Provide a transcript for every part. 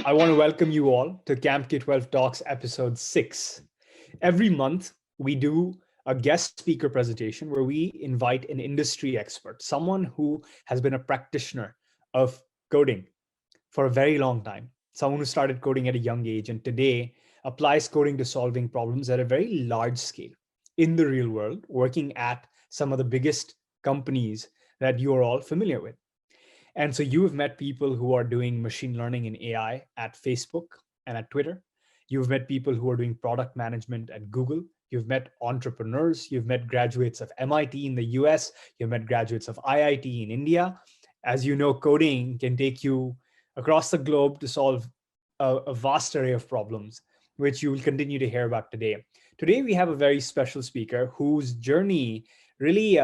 I want to welcome you all to Camp K12 Talks episode 6. Every month, we do a guest speaker presentation where we invite an industry expert, someone who has been a practitioner of coding for a very long time, someone who started coding at a young age and today applies coding to solving problems at a very large scale in the real world, working at some of the biggest companies that you are all familiar with. And so you have met people who are doing machine learning and AI at Facebook and at Twitter. You've met people who are doing product management at Google. You've met entrepreneurs. You've met graduates of MIT in the US. You've met graduates of IIT in India. As you know, coding can take you across the globe to solve a vast array of problems, which you will continue to hear about today. Today, we have a very special speaker whose journey really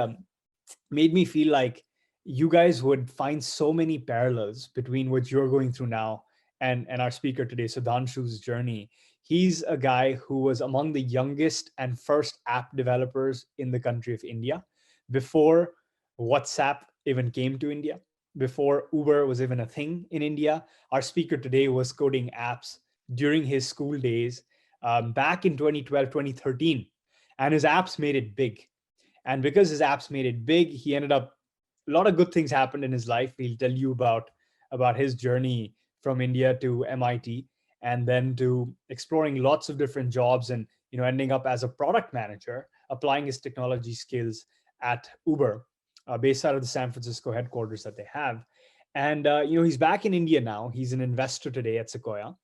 made me feel like you guys would find so many parallels between what you're going through now and our speaker today, Sudhanshu's journey. He's a guy who was among the youngest and first app developers in the country of India before WhatsApp even came to India, before Uber was even a thing in India. Our speaker today was coding apps during his school days back in 2012, 2013, and his apps made it big. And because his apps made it big, he ended up a lot of good things happened in his life. He'll tell you about his journey from India to MIT and then to exploring lots of different jobs and ending up as a product manager, applying his technology skills at Uber, based out of the San Francisco headquarters that they have. And he's back in India now. He's an investor today at Sequoia.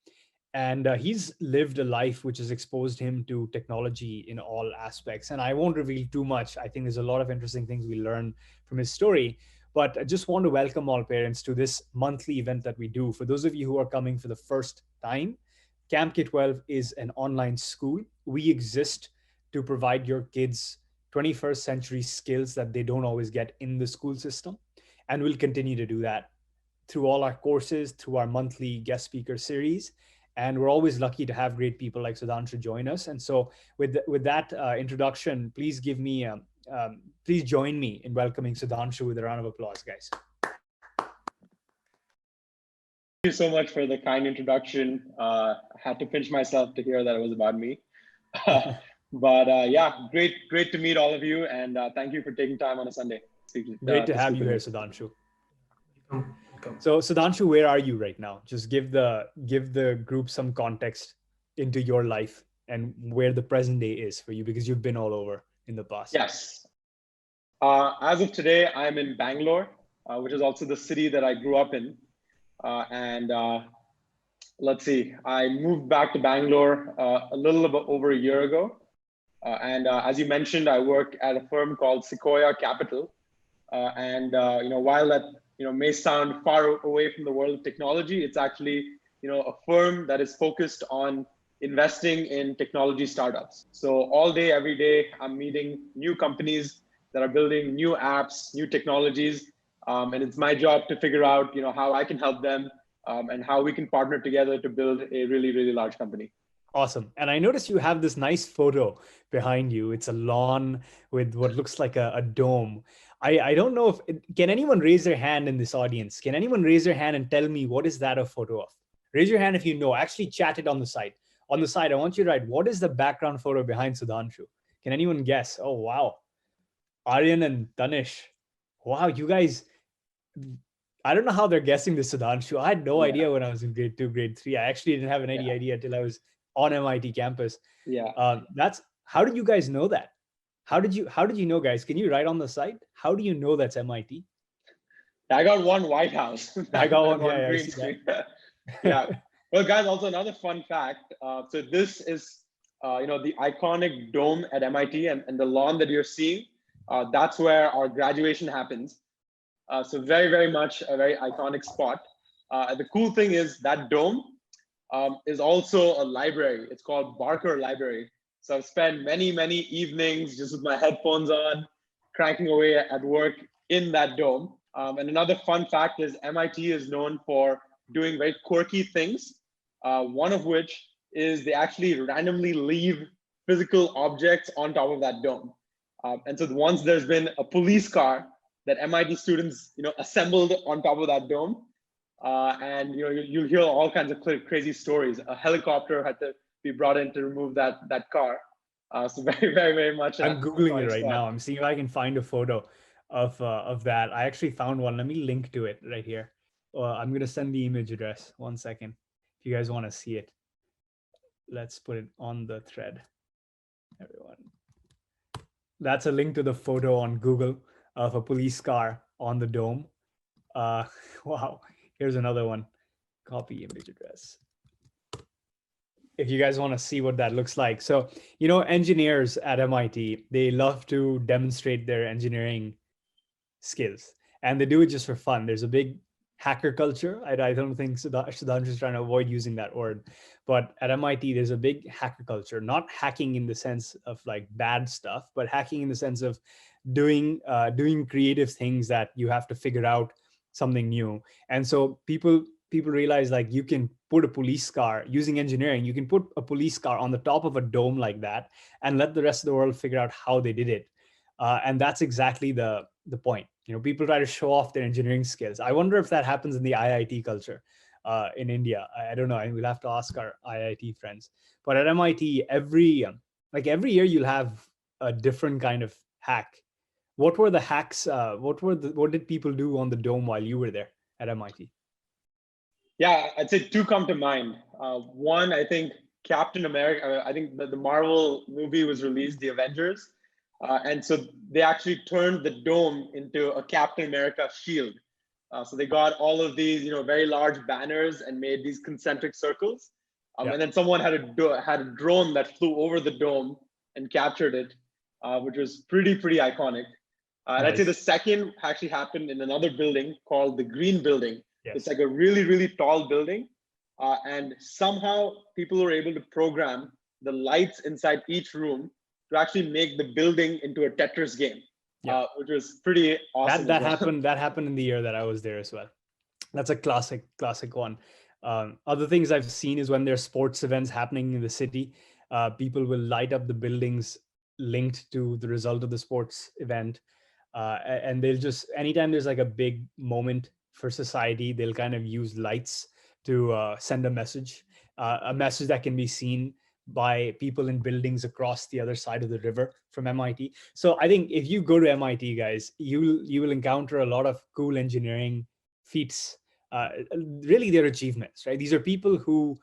And he's lived a life which has exposed him to technology in all aspects. And I won't reveal too much. I think there's a lot of interesting things we learn from his story. But I just want to welcome all parents to this monthly event that we do. For those of you who are coming for the first time, Camp K12 is an online school. We exist to provide your kids 21st century skills that they don't always get in the school system. And we'll continue to do that through all our courses, through our monthly guest speaker series. And we're always lucky to have great people like Sudhanshu join us. And so with that introduction, please please join me in welcoming Sudhanshu with a round of applause, guys. Thank you so much for the kind introduction. I had to pinch myself to hear that it was about me. But yeah, great to meet all of you. And thank you for taking time on a Sunday. Great to have you here, Sudhanshu. So Sudhanshu, where are you right now? Just give the group some context into your life and where the present day is for you, because you've been all over in the past. Yes. As of today, I'm in Bangalore, which is also the city that I grew up in. Let's see, I moved back to Bangalore a little bit over a year ago. As you mentioned, I work at a firm called Sequoia Capital. While that may sound far away from the world of technology, it's actually a firm that is focused on investing in technology startups. So all day, every day, I'm meeting new companies that are building new apps, new technologies, and it's my job to figure out how I can help them and how we can partner together to build a really, really large company. Awesome. And I noticed you have this nice photo behind you. It's a lawn with what looks like a dome. I don't know can anyone raise their hand in this audience? Can anyone raise their hand and tell me what is that a photo of? Raise your hand if you know. Actually chat it on the side. On the side, I want you to write, what is the background photo behind Sudhanshu? Can anyone guess? Oh, wow. Aryan and Tanish. Wow, you guys, I don't know how they're guessing this, Sudhanshu. I had no idea when I was in grade 2, grade 3. I actually didn't have any idea until I was on MIT campus. Yeah. How did you guys know that? How did you know, guys? Can you write on the side? How do you know that's MIT? I got one White House. I got one green screen. Yeah. Well, guys, also another fun fact. So this is, the iconic dome at MIT and the lawn that you're seeing. That's where our graduation happens. So very, very much a very iconic spot. The cool thing is that dome is also a library. It's called Barker Library. So I've spent many, many evenings just with my headphones on, cranking away at work in that dome. And another fun fact is MIT is known for doing very quirky things. One of which is they actually randomly leave physical objects on top of that dome. And so once there's been a police car that MIT students, assembled on top of that dome, and you'll hear all kinds of crazy stories. A helicopter had to be brought in to remove that car. So very, very, very much an I'm Googling it iconic right spot. now. I'm seeing if I can find a photo of that. I actually found one. Let me link to it right here. I'm gonna send the image address. One second. If you guys want to see it, let's put it on the thread. Everyone, that's a link to the photo on Google of a police car on the dome. Uh, wow. Here's another one. Copy image address. If you guys want to see what that looks like. So, engineers at MIT, they love to demonstrate their engineering skills, and they do it just for fun. There's a big hacker culture. I don't think Sudhanshu is trying to avoid using that word, but at MIT, there's a big hacker culture, not hacking in the sense of like bad stuff, but hacking in the sense of doing creative things that you have to figure out something new. And so people realize like you can put a police car using engineering, you can put a police car on the top of a dome like that and let the rest of the world figure out how they did it. And that's exactly the point. People try to show off their engineering skills. I wonder if that happens in the IIT culture in India. I don't know. We'll have to ask our IIT friends. But at MIT, every year you'll have a different kind of hack. What were the hacks? What did people do on the dome while you were there at MIT? Yeah, I'd say two come to mind. One, I think Captain America. I think the Marvel movie was released, The Avengers, and so they actually turned the dome into a Captain America shield. So they got all of these, very large banners and made these concentric circles. Yeah. And then someone had a drone that flew over the dome and captured it, which was pretty iconic. And I'd say the Nice. second actually happened in another building called the Green Building. It's Yes. like a really, really tall building. And somehow people were able to program the lights inside each room to actually make the building into a Tetris game, Yeah. which was pretty awesome That as well. that happened in the year that I was there as well. That's a classic one. Other things I've seen is when there's sports events happening in the city, people will light up the buildings linked to the result of the sports event. And they'll just, anytime there's like a big moment for society, they'll kind of use lights to send a message that can be seen by people in buildings across the other side of the river from MIT. So I think if you go to MIT, guys, you will encounter a lot of cool engineering feats. Really, their achievements, right? These are people who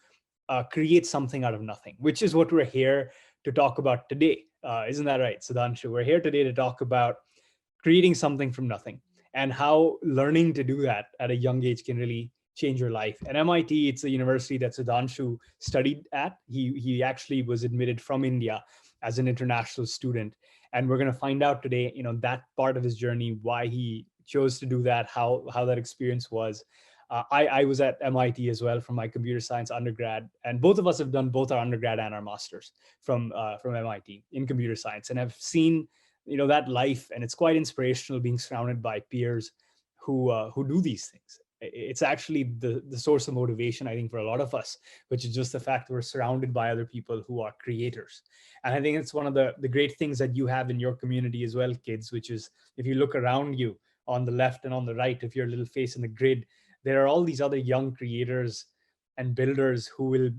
create something out of nothing, which is what we're here to talk about today. Isn't that right, Sudhanshu? We're here today to talk about creating something from nothing and how learning to do that at a young age can really change your life. At MIT, it's a university that Sudhanshu studied at. He actually was admitted from India as an international student. And we're going to find out today, that part of his journey, why he chose to do that, how that experience was. I was at MIT as well from my computer science undergrad, and both of us have done both our undergrad and our masters from MIT in computer science, and have seen that life, and it's quite inspirational being surrounded by peers who do these things. It's actually the source of motivation, I think, for a lot of us, which is just the fact that we're surrounded by other people who are creators. And I think it's one of the great things that you have in your community as well, kids, which is if you look around you on the left and on the right of your little face in the grid, there are all these other young creators and builders who will,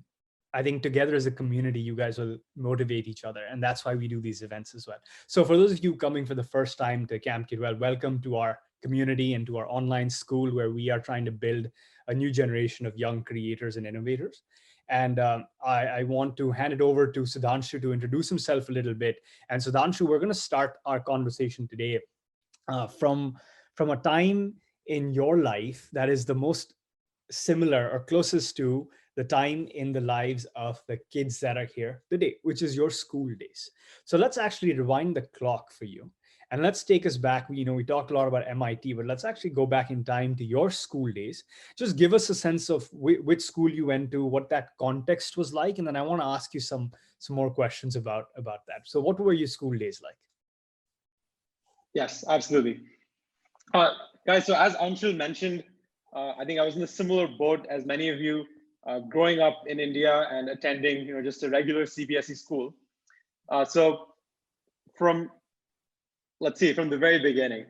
I think, together as a community, you guys will motivate each other. And that's why we do these events as well. So for those of you coming for the first time to Camp K12, welcome to our community and to our online school where we are trying to build a new generation of young creators and innovators. And I want to hand it over to Sudhanshu to introduce himself a little bit. And Sudhanshu, we're going to start our conversation today from a time in your life that is the most similar or closest to the time in the lives of the kids that are here today, which is your school days. So let's actually rewind the clock for you. And let's take us back. We talked a lot about MIT, but let's actually go back in time to your school days. Just give us a sense of which school you went to, what that context was like. And then I want to ask you some more questions about that. So what were your school days like? Yes, absolutely. Guys, so as Anshul mentioned, I think I was in a similar boat as many of you, growing up in India and attending, just a regular CBSE school. So let's see, from the very beginning,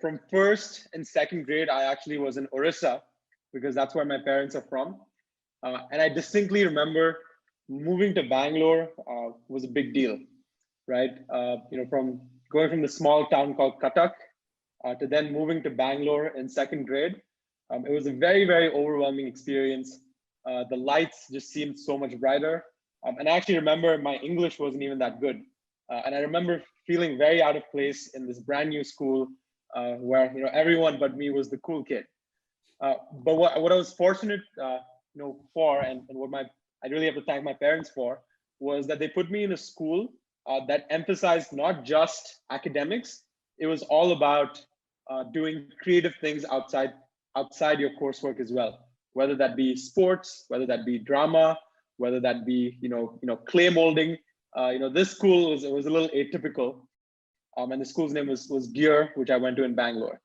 from first and second grade, I actually was in Orissa, because that's where my parents are from. And I distinctly remember moving to Bangalore was a big deal, right? From going from the small town called Cuttack to then moving to Bangalore in second grade. It was a very, very overwhelming experience. The lights just seemed so much brighter. And I actually remember my English wasn't even that good. And I remember feeling very out of place in this brand new school where everyone but me was the cool kid. But what I was fortunate for, and what I really have to thank my parents for, was that they put me in a school that emphasized not just academics. It was all about doing creative things outside your coursework as well, whether that be sports, whether that be drama, whether that be clay molding. This school was a little atypical, and the school's name was Gear, which I went to in Bangalore.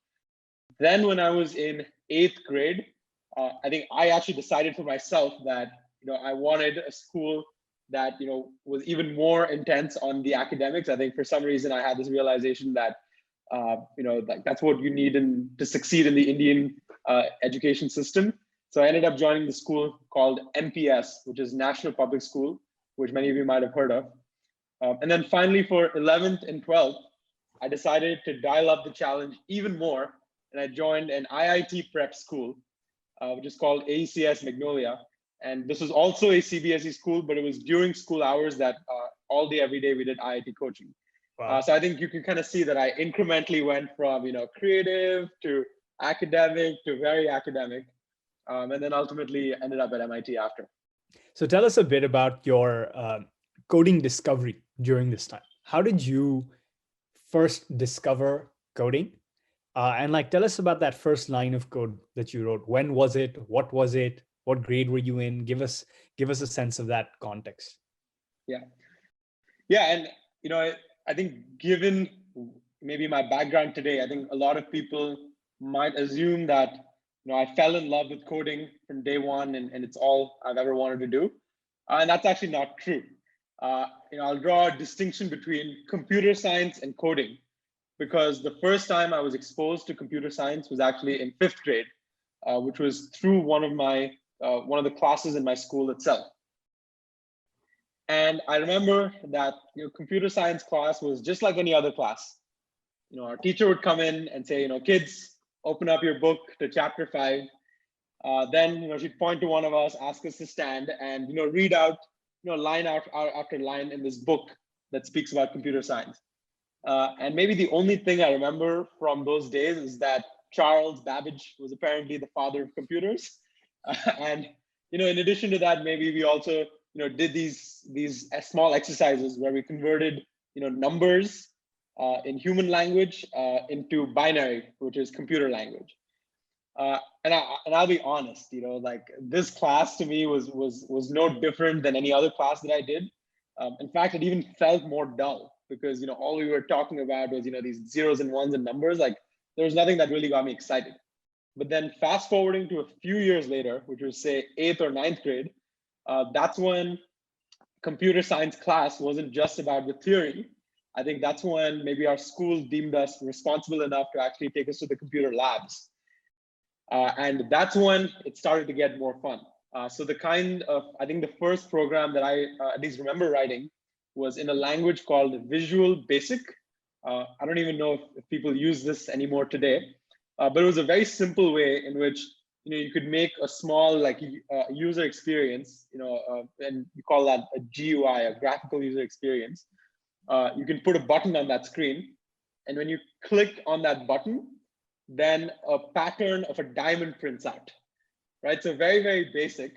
Then when I was in 8th grade, I think I actually decided for myself that I wanted a school that was even more intense on the academics. I think for some reason I had this realization that that's what you need to succeed in the Indian education system. So I ended up joining the school called NPS, which is National Public School, which many of you might have heard of. And then finally for 11th and 12th, I decided to dial up the challenge even more. And I joined an IIT prep school, which is called AECS Magnolia. And this was also a CBSE school, but it was during school hours that all day, every day, we did IIT coaching. Wow. So I think you can kind of see that I incrementally went from creative to academic to very academic, and then ultimately ended up at MIT after. So tell us a bit about your coding discovery during this time. How did you first discover coding? And tell us about that first line of code that you wrote. When was it? What was it? What grade were you in? Give us a sense of that context. Yeah, and I think given maybe my background today, I think a lot of people might assume that I fell in love with coding from day one, and it's all I've ever wanted to do, and that's actually not true. I'll draw a distinction between computer science and coding, because the first time I was exposed to computer science was actually in 5th grade, which was through one of the classes in my school itself. And I remember that computer science class was just like any other class. Our teacher would come in and say, kids, open up your book to chapter 5. Then she'd point to one of us, ask us to stand, and read out line after line in this book that speaks about computer science. And maybe the only thing I remember from those days is that Charles Babbage was apparently the father of computers. And in addition to that, maybe we also did these small exercises where we converted numbers in human language into binary, which is computer language. And I'll be honest, this class to me was no different than any other class that I did. In fact, it even felt more dull, because all we were talking about was these zeros and ones and numbers. There was nothing that really got me excited. But then fast forwarding to a few years later, which was say 8th or 9th grade, that's when computer science class wasn't just about the theory. I think that's when maybe our school deemed us responsible enough to actually take us to the computer labs. And that's when it started to get more fun. So I think the first program that I at least remember writing was in a language called Visual Basic. I don't even know if people use this anymore today, but it was a very simple way in which you could make a small user experience, and you call that a GUI, a graphical user experience. You can put a button on that screen, and when you click on that button, then a pattern of a diamond prints out, right? So very, very basic.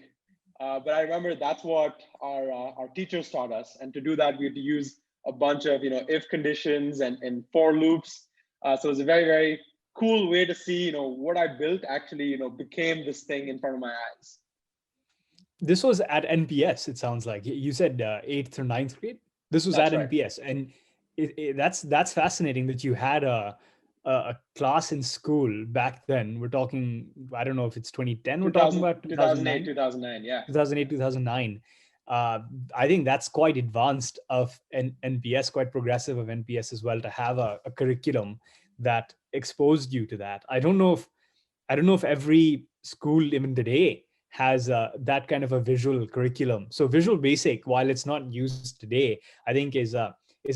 But I remember that's what our teachers taught us. And to do that, we had to use a bunch of if conditions and for loops. So it was a very, very cool way to see what I built actually became this thing in front of my eyes. This was at NPS, it sounds like. You said 8th or 9th grade. This was that's at right. NPS, and that's fascinating that you had a class in school back then. We're talking, I don't know if it's 2010. We're talking about 2008, 2009, yeah. 2008, 2009. I think that's quite advanced of NPS, quite progressive of NPS as well, to have a curriculum that exposed you to that. I don't know if I don't know if every school even today has that kind of a visual curriculum. So Visual Basic, while it's not used today, I think is a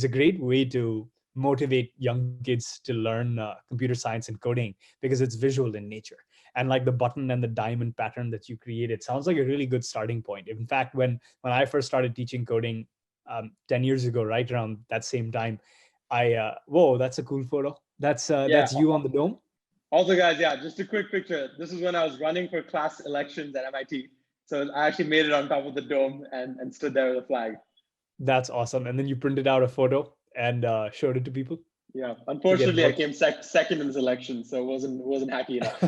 great way to motivate young kids to learn computer science and coding, because it's visual in nature. And like the button and the diamond pattern that you created sounds like a really good starting point. In fact, when I first started teaching coding 10 years ago, right around that same time, whoa, that's a cool photo. Yeah. That's you on the dome. Also, guys, yeah, just a quick picture. This is when I was running for class elections at MIT. So I actually made it on top of the dome and stood there with a flag. That's awesome. And then you printed out a photo and showed it to people Yeah, to get unfortunately, I came votes. second in this election, so wasn't happy enough.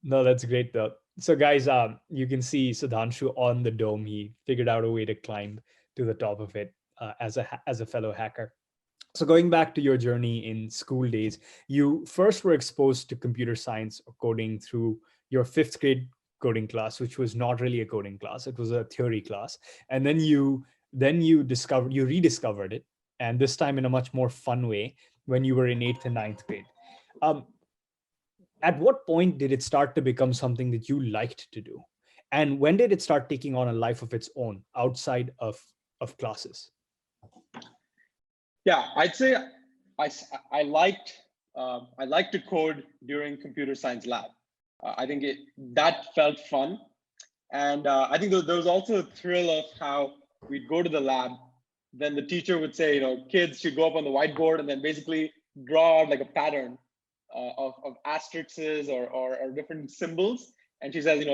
No, that's great though. So guys, you can see Sudhanshu on the dome. He figured out a way to climb to the top of it as a fellow hacker. So going back to your journey in school days, you first were exposed to computer science or coding through your fifth grade coding class, which was not really a coding class; it was a theory class. And then you rediscovered it, and this time in a much more fun way when you were in eighth and ninth grade. Um, at what point did it start to become something that you liked to do, and when did it start taking on a life of its own outside of classes? Yeah, I'd say I I liked I liked to code during computer science lab. I think that felt fun, and I think there was also a thrill of how we'd go to the lab. Then the teacher would say, kids should go up on the whiteboard and then basically draw out like a pattern of asterisks or different symbols. And she says,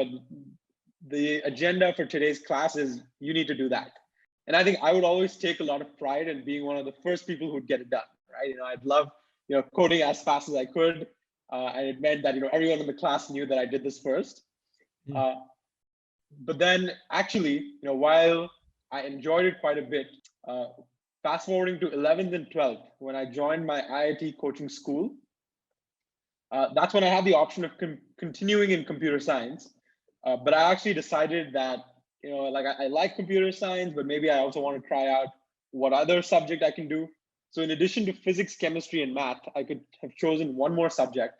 the agenda for today's class is you need to do that. And I think I would always take a lot of pride in being one of the first people who'd get it done, right? I'd love, coding as fast as I could. And it meant that, everyone in the class knew that I did this first. Mm. But then actually, while I enjoyed it quite a bit, fast forwarding to 11th and 12th, when I joined my IIT coaching school, that's when I had the option of continuing in computer science. But I actually decided that, I like computer science, but maybe I also want to try out what other subject I can do. So in addition to physics, chemistry, and math, I could have chosen one more subject.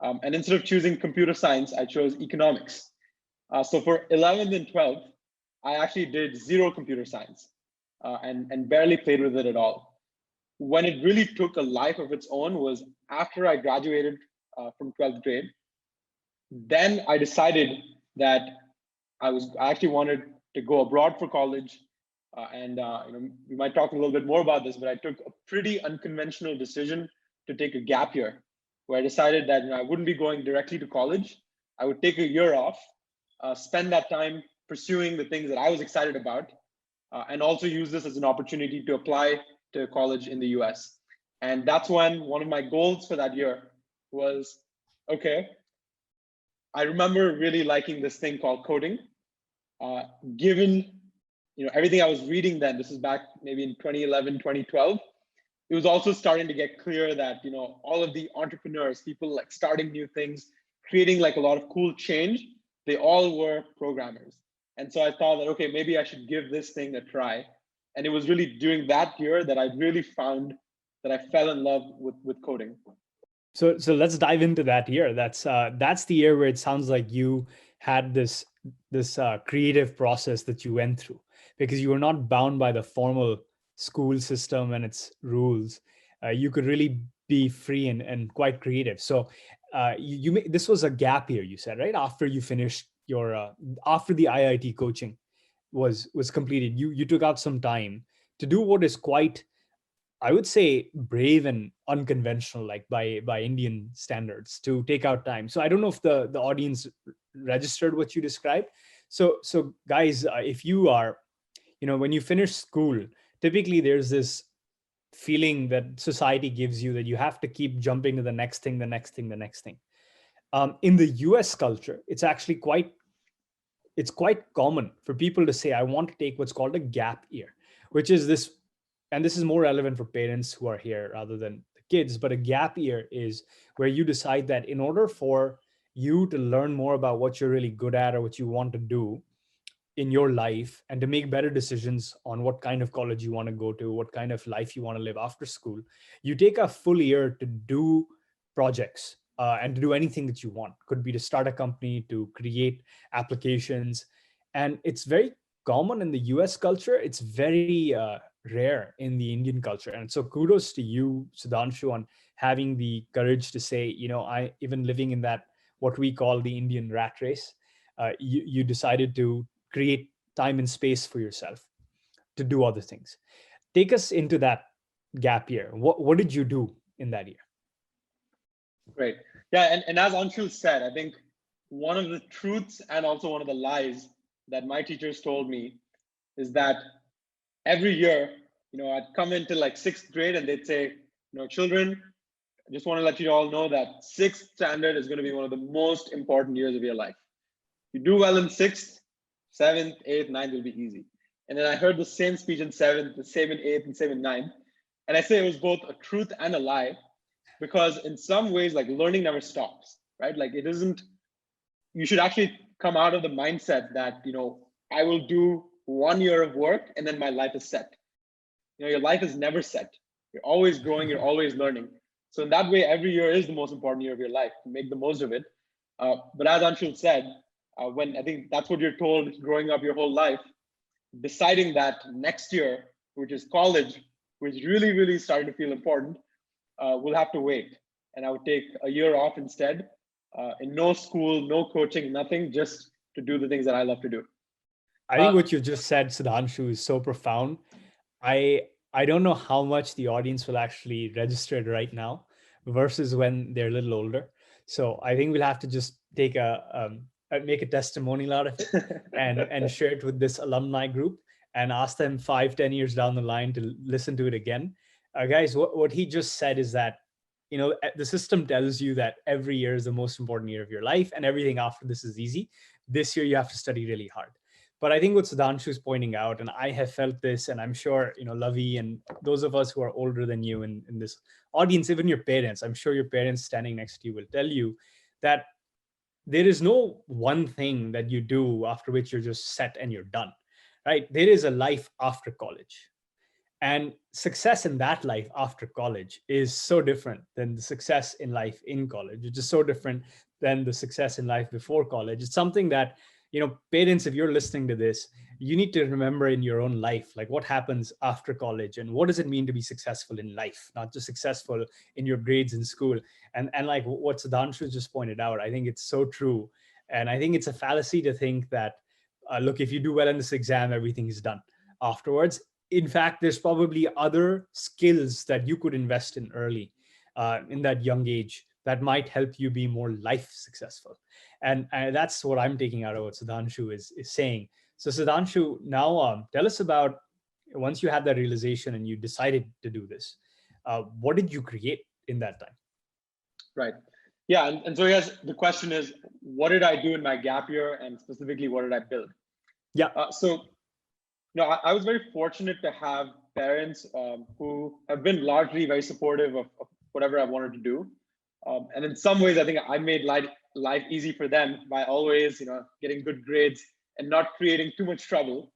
And instead of choosing computer science, I chose economics. So for 11th and 12th, I actually did zero computer science and barely played with it at all. When it really took a life of its own was after I graduated from 12th grade. Then I decided that I actually wanted to go abroad for college. And we might talk a little bit more about this, but I took a pretty unconventional decision to take a gap year, where I decided that I wouldn't be going directly to college. I would take a year off, spend that time pursuing the things that I was excited about, and also use this as an opportunity to apply to college in the US. And that's when one of my goals for that year was, okay, I remember really liking this thing called coding. Given everything I was reading then, this is back maybe in 2011, 2012, it was also starting to get clear that all of the entrepreneurs, people like starting new things, creating like a lot of cool change, they all were programmers. And so I thought that, okay, maybe I should give this thing a try. And it was really during that year that I really found that I fell in love with coding. So let's dive into that year. That's the year where it sounds like you had this creative process that you went through, because you were not bound by the formal school system and its rules. You could really be free and quite creative. So this was a gap year, you said, right? After you finished your after the IIT coaching was completed, you took out some time to do what is quite, I would say, brave and unconventional, like by Indian standards, to take out time. So I don't know if the audience registered what you described. So guys, if you are, when you finish school, typically there's this feeling that society gives you that you have to keep jumping to the next thing, the next thing, the next thing. In the US culture, it's actually quite common for people to say, I want to take what's called a gap year, which is this, and this is more relevant for parents who are here rather than the kids, but a gap year is where you decide that in order for you to learn more about what you're really good at or what you want to do in your life, and to make better decisions on what kind of college you want to go to, what kind of life you want to live after school, you take a full year to do projects and to do anything that you want. Could be to start a company, to create applications. And it's very common in the US culture. It's very rare in the Indian culture. And so kudos to you, Sudhanshu, on having the courage to say, I even living in that, what we call the Indian rat race, you decided to create time and space for yourself to do other things. Take us into that gap year. What did you do in that year? Great. Yeah, and as Anshul said, I think one of the truths and also one of the lies that my teachers told me is that every year, I'd come into like 6th grade and they'd say, children, I just want to let you all know that 6th standard is going to be one of the most important years of your life. You do well in 6th, 7th, 8th, 9th will be easy. And then I heard the same speech in 7th, the same in 8th, and same in 9th. And I say it was both a truth and a lie, because in some ways, like, learning never stops, right? Like, it isn't, you should actually come out of the mindset that, I will do 1 year of work and then my life is set. Your life is never set. You're always growing, you're always learning. So in that way, every year is the most important year of your life. Make the most of it. But as Anshul said, when I think that's what you're told growing up your whole life, deciding that next year, which is college, which really started to feel important, we'll have to wait. And I would take a year off instead, in no school, no coaching, nothing, just to do the things that I love to do. I think what you just said, Sudhanshu, is so profound. I don't know how much the audience will actually register it right now versus when they're a little older. So I think we'll have to just take make a testimonial out of it and share it with this alumni group and ask them 5-10 years down the line to listen to it again. Guys, what he just said is that, the system tells you that every year is the most important year of your life and everything after this is easy. This year you have to study really hard. But I think what Sudhanshu is pointing out, and I have felt this, and I'm sure, Lavi and those of us who are older than you in this audience, even your parents, I'm sure your parents standing next to you will tell you that there is no one thing that you do after which you're just set and you're done, right? There is a life after college. And success in that life after college is so different than the success in life in college. It's just so different than the success in life before college. It's something that, parents, if you're listening to this, you need to remember in your own life, like what happens after college and what does it mean to be successful in life, not just successful in your grades in school. And like what Sudhanshu just pointed out, I think it's so true. And I think it's a fallacy to think that, look, if you do well in this exam, everything is done afterwards. In fact, there's probably other skills that you could invest in early, in that young age, that might help you be more life successful. And that's what I'm taking out of what Sudhanshu is saying. So Sudhanshu, now tell us about, once you had that realization and you decided to do this, what did you create in that time? Right. Yeah. And so yes, the question is, what did I do in my gap year, and specifically, what did I build? Yeah. I was very fortunate to have parents who have been largely very supportive of whatever I wanted to do. And in some ways, I think I made life easy for them by always, getting good grades and not creating too much trouble.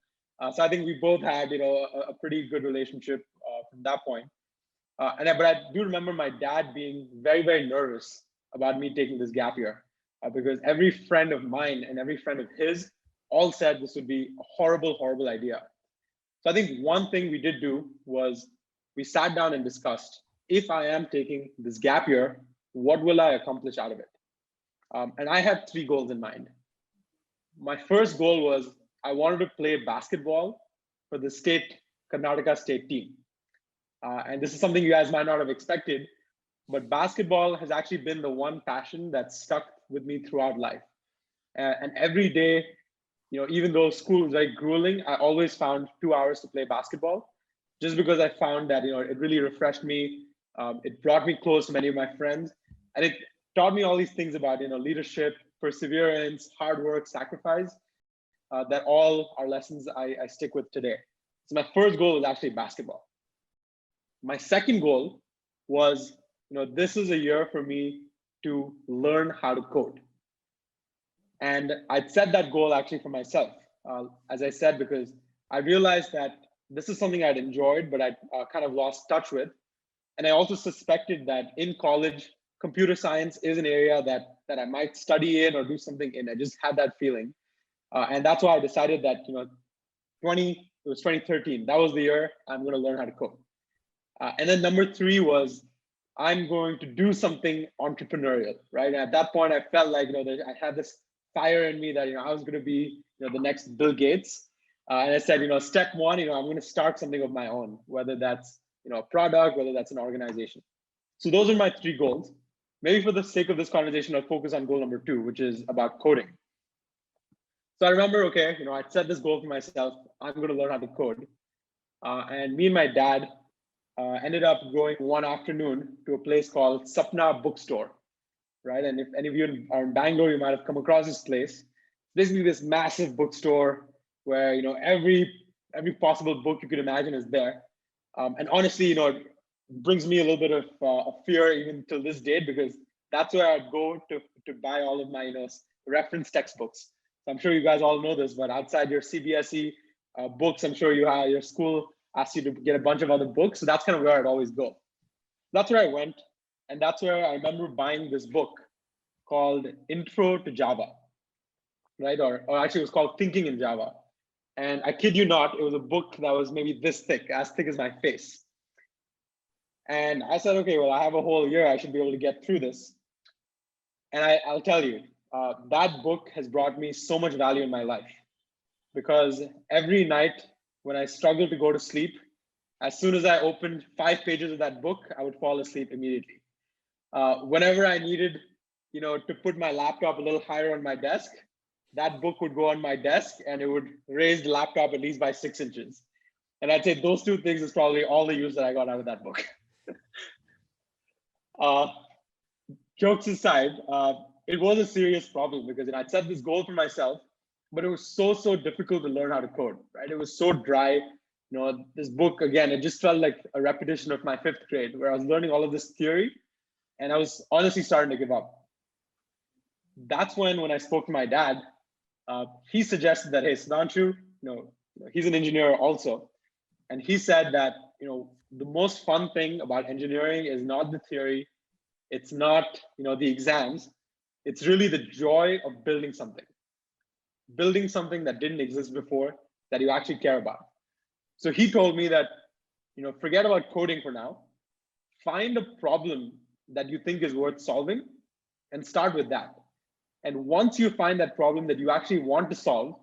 So I think we both had, a pretty good relationship from that point. But I do remember my dad being very nervous about me taking this gap year, because every friend of mine and every friend of his all said this would be a horrible idea. So I think one thing we did do was we sat down and discussed, if I am taking this gap year, what will I accomplish out of it? And I had 3 goals in mind. My first goal was I wanted to play basketball for the Karnataka state team. And this is something you guys might not have expected, but basketball has actually been the one passion that's stuck with me throughout life. And every day, even though school was very grueling, I always found 2 hours to play basketball, just because I found that, it really refreshed me. It brought me close to many of my friends, and it taught me all these things about, leadership, perseverance, hard work, sacrifice, that all are lessons I stick with today. So my first goal was actually basketball. My second goal was, this is a year for me to learn how to code. And I'd set that goal actually for myself, as I said, because I realized that this is something I'd enjoyed, but I'd kind of lost touch with. And I also suspected that in college, computer science is an area that I might study in or do something in. I just had that feeling. And that's why I decided that, it was 2013. That was the year I'm going to learn how to code. And then number 3 was I'm going to do something entrepreneurial, right? And at that point, I felt like, I had this fire in me that, I was going to be, the next Bill Gates. And I said, step 1, I'm going to start something of my own, whether that's, a product, whether that's an organization. So those are my 3 goals. Maybe for the sake of this conversation, I'll focus on goal number 2, which is about coding. So I remember, okay, I set this goal for myself. I'm going to learn how to code. And me and my dad ended up going one afternoon to a place called Sapna Bookstore, right? And if any of you are in Bangalore, you might have come across this place. Basically, this massive bookstore where every possible book you could imagine is there. And honestly, it brings me a little bit of fear even till this date, because that's where I'd go to buy all of my reference textbooks. So I'm sure you guys all know this, but outside your CBSE books, I'm sure your school asks you to get a bunch of other books. So that's kind of where I'd always go. That's where I went. And that's where I remember buying this book called Intro to Java, right? Or actually it was called Thinking in Java. And I kid you not, it was a book that was maybe this thick, as thick as my face. And I said, okay, well, I have a whole year. I should be able to get through this. And I'll tell you, that book has brought me so much value in my life, because every night when I struggled to go to sleep, as soon as I opened 5 pages of that book, I would fall asleep immediately. Whenever I needed, to put my laptop a little higher on my desk, that book would go on my desk and it would raise the laptop at least by 6 inches. And I'd say those 2 things is probably all the use that I got out of that book. Jokes aside, it was a serious problem because I'd set this goal for myself, but it was so difficult to learn how to code, right? It was so dry. This book, again, it just felt like a repetition of my 5th grade, where I was learning all of this theory and I was honestly starting to give up. That's when I spoke to my dad, he suggested that, hey, Sudhanshu, he's an engineer also. And he said that, the most fun thing about engineering is not the theory. It's not, the exams. It's really the joy of building something that didn't exist before, that you actually care about. So he told me that, forget about coding for now. Find a problem that you think is worth solving and start with that. And once you find that problem that you actually want to solve,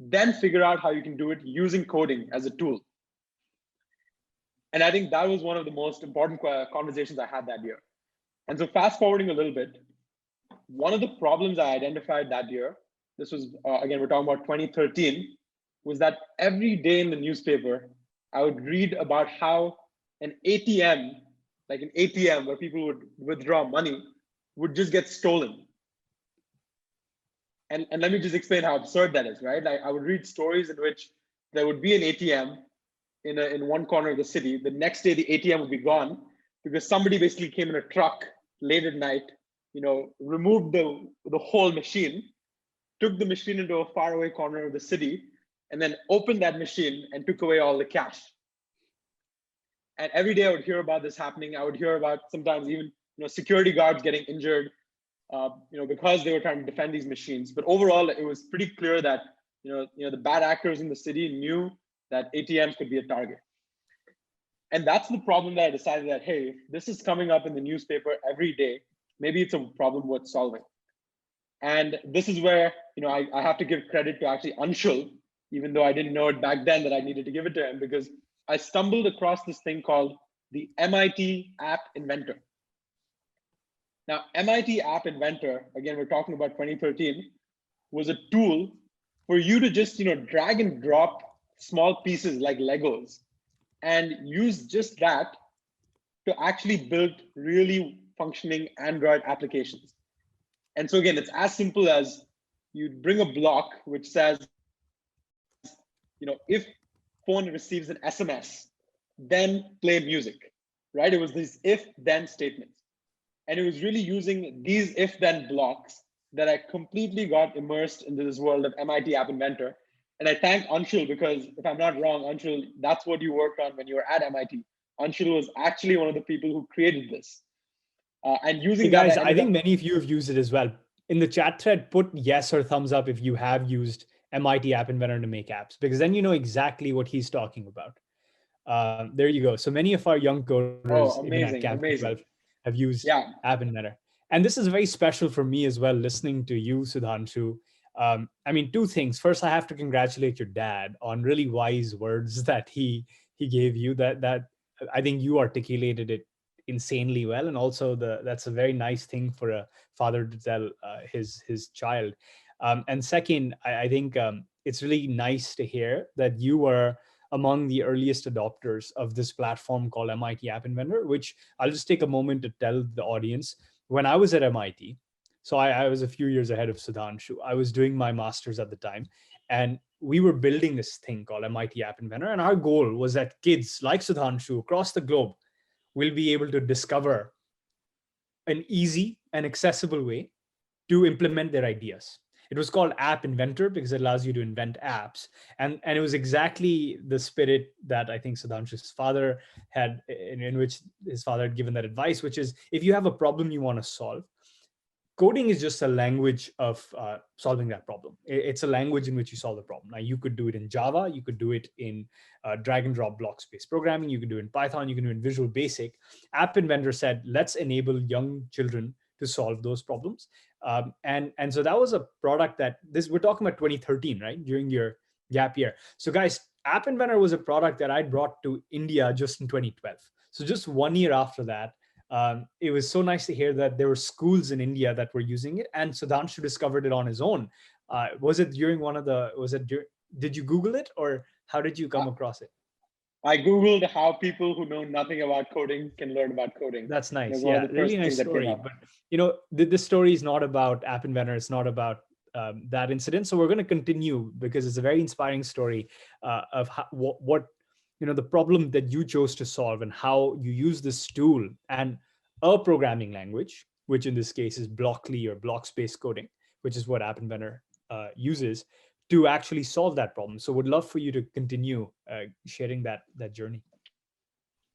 then figure out how you can do it using coding as a tool. And I think that was one of the most important conversations I had that year. And so fast forwarding a little bit, one of the problems I identified that year, this was, again, we're talking about 2013, was that every day in the newspaper, I would read about how an ATM, like an ATM where people would withdraw money, would just get stolen. And let me just explain how absurd that is, right? I would read stories in which there would be an ATM in one corner of the city. The next day, the ATM would be gone because somebody basically came in a truck late at night, removed the whole machine, took the machine into a faraway corner of the city, and then opened that machine and took away all the cash. And every day I would hear about this happening. I would hear about sometimes even security guards getting injured, because they were trying to defend these machines. But overall, it was pretty clear that the bad actors in the city knew that ATMs could be a target. And that's the problem that I decided that, hey, this is coming up in the newspaper every day. Maybe it's a problem worth solving. And this is where I have to give credit to actually Anshul, even though I didn't know it back then that I needed to give it to him, because I stumbled across this thing called the MIT App Inventor. Now, MIT App Inventor, again, we're talking about 2013, was a tool for you to just drag and drop small pieces like Legos and use just that to actually build really functioning Android applications. And so again, it's as simple as you bring a block which says, if phone receives an SMS, then play music, right? It was these if-then statements. And it was really using these if-then blocks that I completely got immersed into this world of MIT App Inventor. And I thank Anshul, because if I'm not wrong, Anshul, that's what you worked on when you were at MIT. Anshul was actually one of the people who created this. And using Hey that, guys, I I ended think up. many of you have used it as well. In the chat thread, put yes or thumbs up if you have used MIT App Inventor to make apps, because then you know exactly what he's talking about. There you go. So many of our young coders, Oh, even at amazing, Camp K12, amazing. have used Yeah, App Inventor. And this is very special for me as well, listening to you, Sudhanshu. I mean, two things. First, I have to congratulate your dad on really wise words that he gave you. That I think you articulated it insanely well, and also that's a very nice thing for a father to tell his child. And second, I think it's really nice to hear that you were among the earliest adopters of this platform called MIT App Inventor, which I'll just take a moment to tell the audience. When I was at MIT, so I was a few years ahead of Sudhanshu. I was doing my master's at the time, and we were building this thing called MIT App Inventor. And our goal was that kids like Sudhanshu across the globe will be able to discover an easy and accessible way to implement their ideas. It was called App Inventor because it allows you to invent apps. And it was exactly the spirit that I think Sudhanshu's father had, in which his father had given that advice, which is if you have a problem you want to solve, coding is just a language of solving that problem. It's a language in which you solve the problem. Now, you could do it in Java, you could do it in drag and drop block-based programming, you could do it in Python, you can do it in Visual Basic. App Inventor said, let's enable young children to solve those problems. And so that was a product that we're talking about 2013, right? During your gap year. So guys, App Inventor was a product that I brought to India just in 2012. So just 1 year after that, it was so nice to hear that there were schools in India that were using it, and Sudhanshu discovered it on his own. Was it during one of the? Did you Google it, or how did you I, come across it? I Googled how people who know nothing about coding can learn about coding. That's And it nice. was one of Yeah, the really first things nice that came story. up. But this story is not about App Inventor. It's not about that incident. So we're going to continue because it's a very inspiring story of how, what the problem that you chose to solve and how you use this tool and a programming language, which in this case is Blockly or block-based coding, which is what App Inventor uses to actually solve that problem. So would love for you to continue sharing that journey.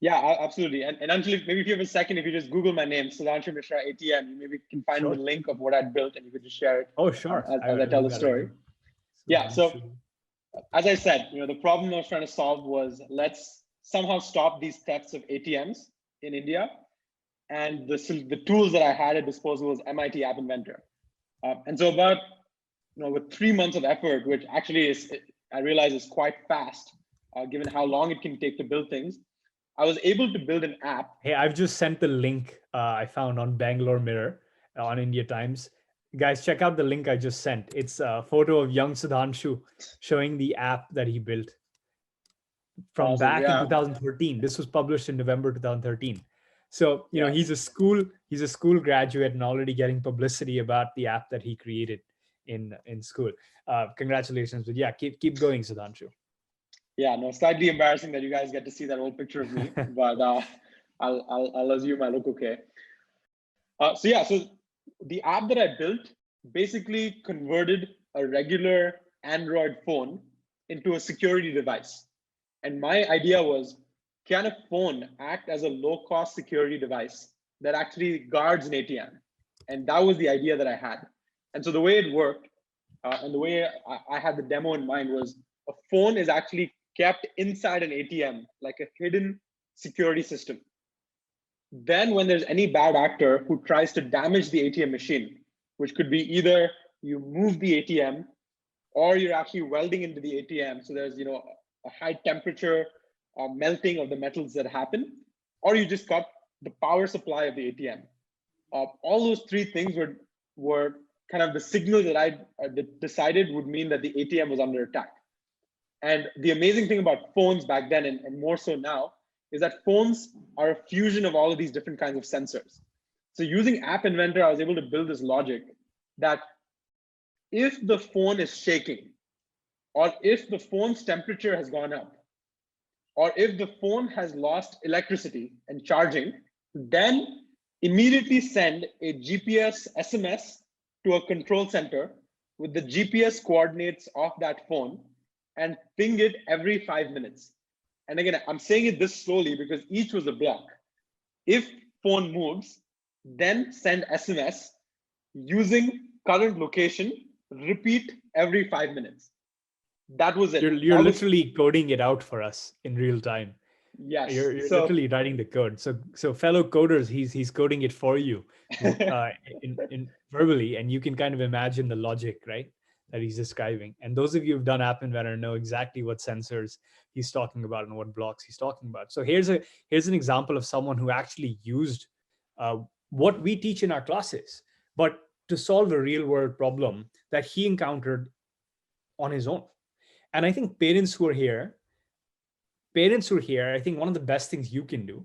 Yeah, absolutely. And Anshul, maybe if you have a second, if you just Google my name, Sudhanshu Mishra, ATM, you maybe can find the Sure. link of what I'd built and you could just share it Oh, sure. as I I'll tell do the that right story. now. Yeah, so Sudhanshu. as I said, the problem I was trying to solve was let's somehow stop these thefts of ATMs in India. And the tools that I had at disposal was MIT App Inventor. And so about, with 3 months of effort, which actually I realize is quite fast, given how long it can take to build things, I was able to build an app. Hey, I've just sent the link I found on Bangalore Mirror on India Times. Guys, check out the link I just sent. It's a photo of young Sudhanshu showing the app that he built from Awesome. back in Yeah. 2013. This was published in November 2013. So, Yeah. he's a school graduate and already getting publicity about the app that he created in school. Congratulations. But yeah, keep going, Sudhanshu. Yeah, no, slightly embarrassing that you guys get to see that old picture of me, but I'll assume I look okay. So the app that I built basically converted a regular Android phone into a security device. And my idea was, can a phone act as a low-cost security device that actually guards an ATM? And that was the idea that I had. And so the way it worked, and the way I had the demo in mind was a phone is actually kept inside an ATM, like a hidden security system. Then when there's any bad actor who tries to damage the ATM machine, which could be either you move the ATM or you're actually welding into the ATM. So there's, a high temperature melting of the metals that happen, or you just cut the power supply of the ATM. All those three things were kind of the signal that I decided would mean that the ATM was under attack. And the amazing thing about phones back then, and more so now, is that phones are a fusion of all of these different kinds of sensors. So using App Inventor, I was able to build this logic that if the phone is shaking, or if the phone's temperature has gone up, or if the phone has lost electricity and charging, then immediately send a GPS SMS to a control center with the GPS coordinates of that phone and ping it every 5 minutes. And again, I'm saying it this slowly because each was a block. If phone moves, then send SMS using current location, repeat every 5 minutes. That was it. You're That was, literally coding it out for us in real time. yes. You're So literally writing the code. So fellow coders, he's coding it for you, in verbally, and you can kind of imagine the logic, right, that he's describing. And those of you who've done App Inventor know exactly what sensors he's talking about and what blocks he's talking about. So here's an example of someone who actually used uh, what we teach in our classes, but to solve a real world problem that he encountered on his own. And I think parents who are here, I think one of the best things you can do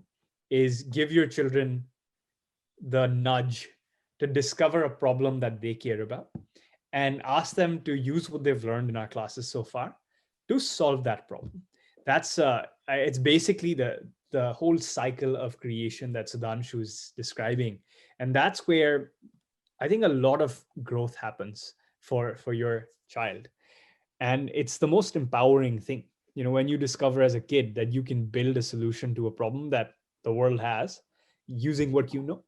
is give your children the nudge to discover a problem that they care about and ask them to use what they've learned in our classes so far to solve that problem. That's it's basically the whole cycle of creation that Sudhanshu is describing, and that's where I think a lot of growth happens for your child. And it's the most empowering thing, when you discover as a kid that you can build a solution to a problem that the world has using what you know.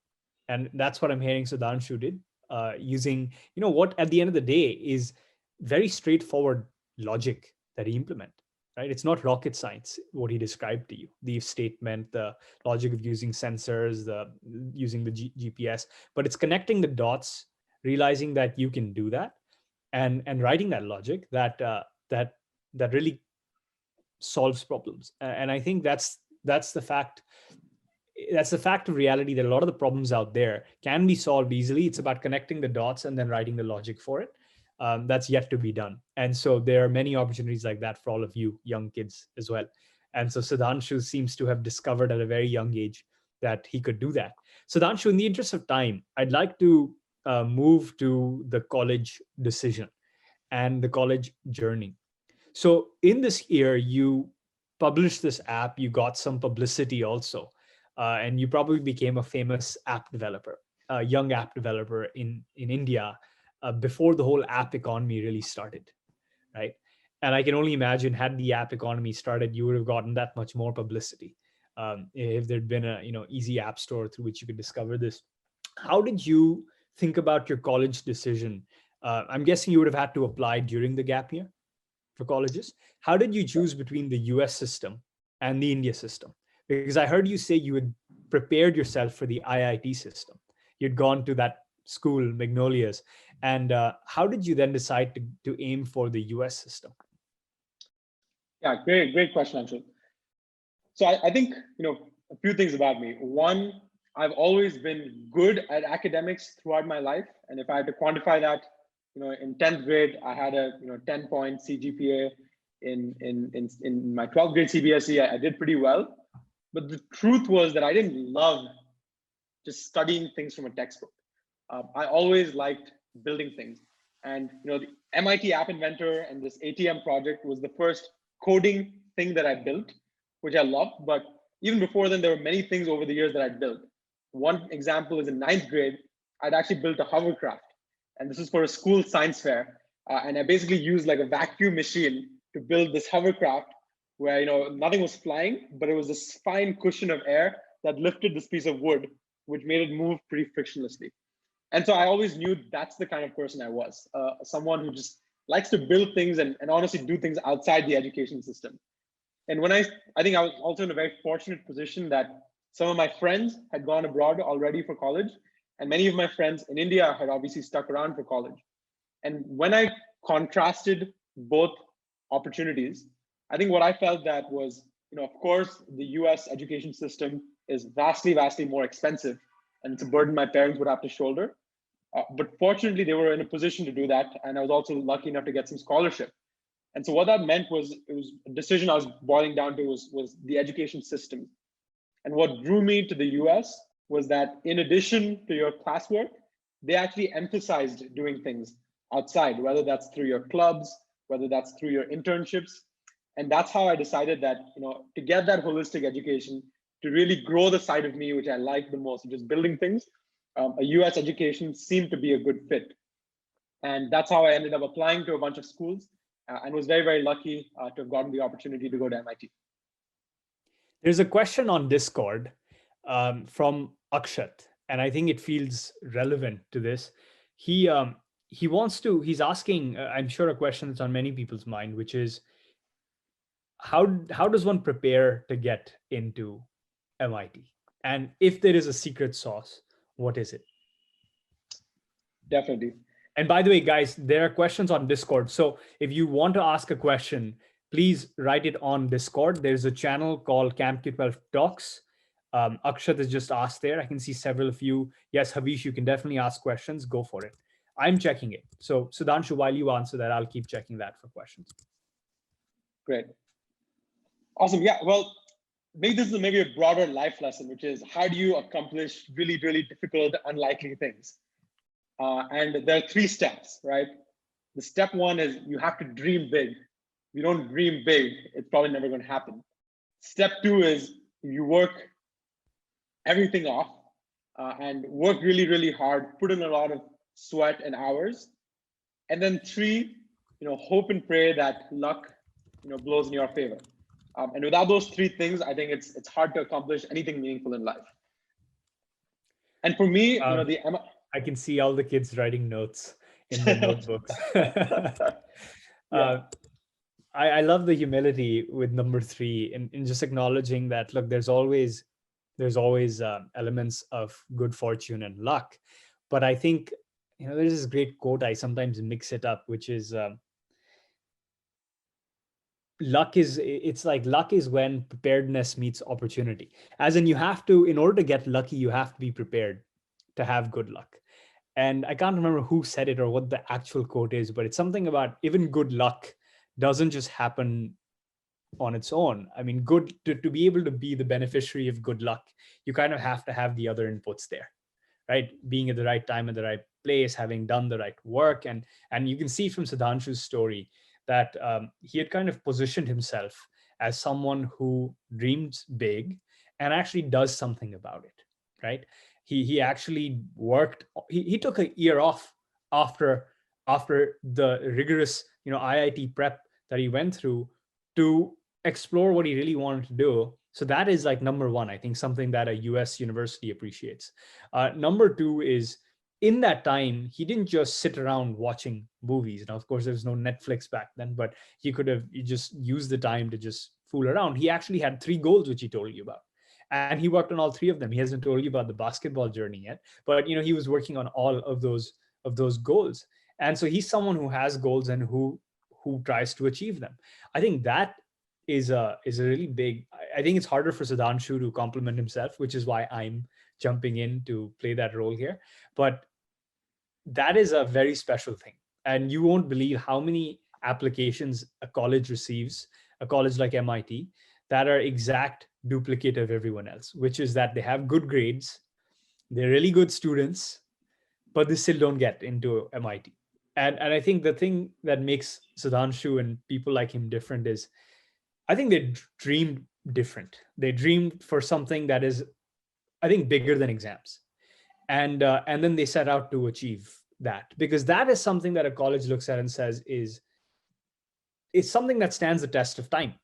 And that's what I'm hearing Sudhanshu did, using what at the end of the day is very straightforward logic that he implemented. Right, it's not rocket science what he described to you, the if statement, the logic of using sensors, the using the GPS, but it's connecting the dots, realizing that you can do that, and writing that logic that really solves problems. And I think that's the fact of reality, that a lot of the problems out there can be solved easily. It's about connecting the dots and then writing the logic for it. That's yet to be done. And so there are many opportunities like that for all of you young kids as well. And so Sudhanshu seems to have discovered at a very young age that he could do that. Sudhanshu, in the interest of time, I'd like to move to the college decision and the college journey. So in this year, you published this app, you got some publicity also, and you probably became a famous app developer, a young app developer in India, before the whole app economy really started, right? And I can only imagine, had the app economy started, you would have gotten that much more publicity. If there'd been a easy app store through which you could discover this. How did you think about your college decision? I'm guessing you would have had to apply during the gap year for colleges. How did you choose between the US system and the India system? Because I heard you say you had prepared yourself for the IIT system. You'd gone to that school, Magnolias. And how did you then decide to aim for the US system? yeah, great question, Anshul. So I think, a few things about me. One, I've always been good at academics throughout my life. And if I had to quantify that, in 10th grade, I had a 10-point CGPA. In my 12th grade CBSE, I did pretty well. But the truth was that I didn't love just studying things from a textbook. I always liked building things. And the MIT App Inventor and this ATM project was the first coding thing that I built, which I loved. But even before then, there were many things over the years that I'd built. One example is in 9th grade, I'd actually built a hovercraft. And this is for a school science fair. And I basically used like a vacuum machine to build this hovercraft where nothing was flying, but it was this fine cushion of air that lifted this piece of wood, which made it move pretty frictionlessly. And so I always knew that's the kind of person I was, someone who just likes to build things and honestly do things outside the education system. And when I think I was also in a very fortunate position that some of my friends had gone abroad already for college, and many of my friends in India had obviously stuck around for college. And when I contrasted both opportunities, I think what I felt that was, of course, the US education system is vastly more expensive, and it's a burden my parents would have to shoulder. But fortunately, they were in a position to do that. And I was also lucky enough to get some scholarship. And so what that meant was, it was a decision I was boiling down to was the education system. And what drew me to the US was that in addition to your classwork, they actually emphasized doing things outside, whether that's through your clubs, whether that's through your internships. And that's how I decided that, to get that holistic education, to really grow the side of me, which I like the most, which is building things, a US education seemed to be a good fit. And that's how I ended up applying to a bunch of schools and was very lucky to have gotten the opportunity to go to MIT. There's a question on Discord from Akshat, and I think it feels relevant to this. He's asking, I'm sure, a question that's on many people's mind, which is how does one prepare to get into MIT? And if there is a secret sauce, what is it? Definitely. And by the way, guys, there are questions on Discord. So if you want to ask a question, please write it on Discord. There's a channel called Camp K12 Talks. Akshat has just asked there. I can see several of you. Yes, Havish, you can definitely ask questions. Go for it. I'm checking it. So Sudhanshu, while you answer that, I'll keep checking that for questions. Great. Awesome. Yeah. Well, maybe this is maybe a broader life lesson, which is how do you accomplish really, really difficult, unlikely things? And there are 3 steps, right? The step 1 is you have to dream big. If you don't dream big, it's probably never going to happen. Step 2 is you work everything off and work really, really hard, put in a lot of sweat and hours. And then 3, hope and pray that luck, blows in your favor. And without those 3 things, I think it's hard to accomplish anything meaningful in life. And for me, I can see all the kids writing notes in their notebooks. I love the humility with number 3 in just acknowledging that, look, there's always elements of good fortune and luck. But I think, there's this great quote, I sometimes mix it up, which is, luck is when preparedness meets opportunity. As in, in order to get lucky, you have to be prepared to have good luck. And I can't remember who said it or what the actual quote is, but it's something about even good luck doesn't just happen on its own. I mean, to be able to be the beneficiary of good luck, you kind of have to have the other inputs there, right? Being at the right time, at the right place, having done the right work. And you can see from Sudhanshu's story that he had kind of positioned himself as someone who dreams big and actually does something about it, right? He actually worked, he took a year off after the rigorous, IIT prep that he went through to explore what he really wanted to do. So that is like number 1, I think, something that a US university appreciates. Number 2 is, in that time, he didn't just sit around watching movies. Now, of course, there was no Netflix back then, but he just used the time to just fool around. He actually had 3 goals, which he told you about. And he worked on all 3 of them. He hasn't told you about the basketball journey yet, but he was working on all of those goals. And so he's someone who has goals and who tries to achieve them. I think that is a really big. I think it's harder for Sudhanshu to compliment himself, which is why I'm jumping in to play that role here. But that is a very special thing. And you won't believe how many applications a college receives, a college like MIT, that are exact duplicate of everyone else, which is that they have good grades, they're really good students, but they still don't get into MIT. And I think the thing that makes Sudhanshu and people like him different is, I think they dreamed different. They dreamed for something that is, I think, bigger than exams. And then they set out to achieve that, because that is something that a college looks at and says it's something that stands the test of time.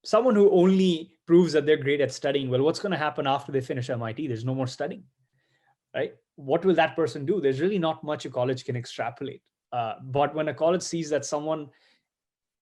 Someone who only proves that they're great at studying, well, what's going to happen after they finish MIT? There's no more studying, right? What will that person do? There's really not much a college can extrapolate. But when a college sees that someone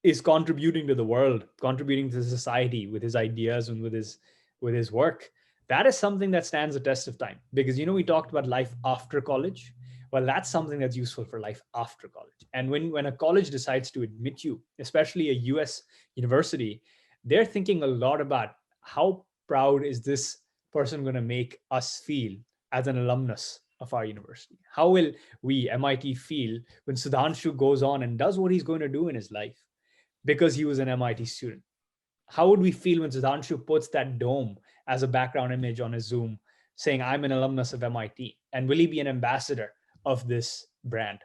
is contributing to the world, contributing to society with his ideas and with his work, that is something that stands the test of time. Because, we talked about life after college. Well, that's something that's useful for life after college. And when a college decides to admit you, especially a US university, they're thinking a lot about how proud is this person going to make us feel as an alumnus of our university? How will we, MIT, feel when Sudhanshu goes on and does what he's going to do in his life because he was an MIT student? How would we feel when Sudhanshu puts that dome as a background image on his Zoom saying, I'm an alumnus of MIT? And will he be an ambassador of this brand,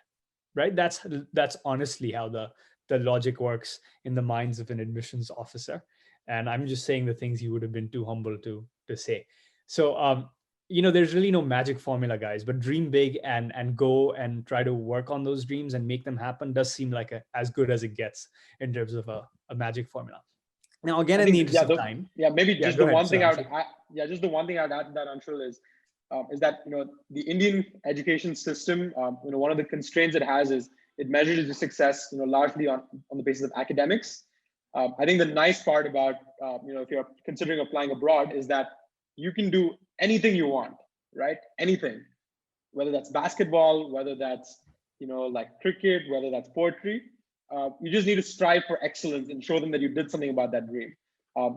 right? That's honestly how the logic works in the minds of an admissions officer. And I'm just saying the things he would have been too humble to say. So, there's really no magic formula, guys, but dream big and go and try to work on those dreams and make them happen does seem like as good as it gets in terms of a magic formula. Now, again, in the interest of time. Yeah, maybe just the one thing I would add to that, Anshul, is is that the Indian education system, one of the constraints it has is it measures your success largely on the basis of academics. I think the nice part about if you're considering applying abroad is that you can do anything you want, right? Anything, whether that's basketball, whether that's like cricket, whether that's poetry. You just need to strive for excellence and show them that you did something about that dream.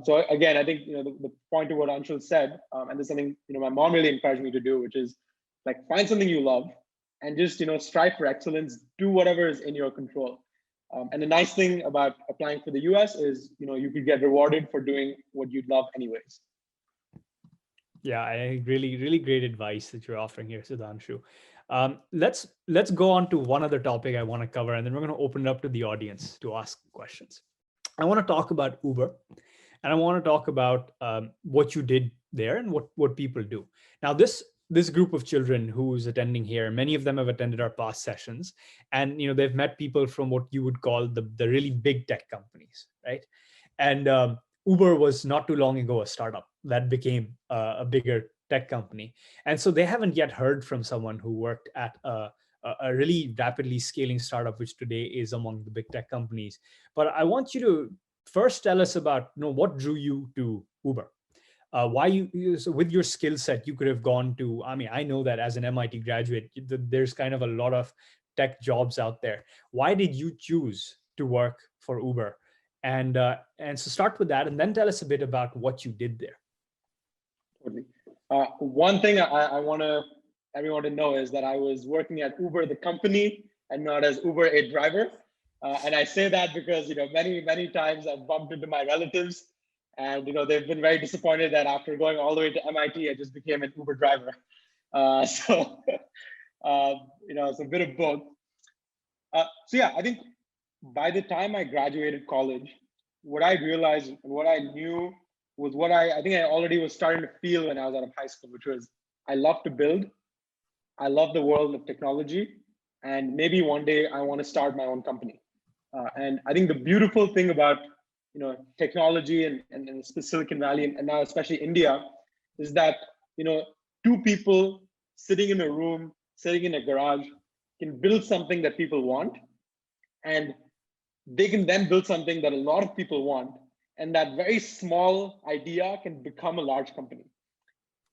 So again, I think the point to what Anshul said, and there's something my mom really encouraged me to do, which is like find something you love and just strive for excellence. Do whatever is in your control. And the nice thing about applying for the US is you could get rewarded for doing what you love anyways. Yeah, I really great advice that you're offering here, Sudhanshu. Let's go on to one other topic I want to cover, and then we're going to open it up to the audience to ask questions. I want to talk about Uber, and I want to talk about what you did there and what people do. Now, this group of children who's attending here, many of them have attended our past sessions, and they've met people from what you would call the really big tech companies, right? And Uber was not too long ago a startup that became a bigger tech company. And so they haven't yet heard from someone who worked at a really rapidly scaling startup, which today is among the big tech companies. But I want you to first tell us about what drew you to Uber. Why so with your skill set, you could have gone to, I know that as an MIT graduate, there's kind of a lot of tech jobs out there. Why did you choose to work for Uber? And so start with that, and then tell us a bit about what you did there. Totally. One thing I want everyone to know is that I was working at Uber, the company, and not as Uber, a driver. And I say that because many times I've bumped into my relatives, and they've been very disappointed that after going all the way to MIT, I just became an Uber driver. So it's a bit of both. So yeah, I think by the time I graduated college, what I realized and what I knew was what I think I already was starting to feel when I was out of high school, which was I love to build. I love the world of technology, and maybe one day I want to start my own company. And I think the beautiful thing about technology and Silicon Valley and now especially India is that two people sitting in a room, sitting in a garage, can build something that people want, and they can then build something that a lot of people want, and that very small idea can become a large company.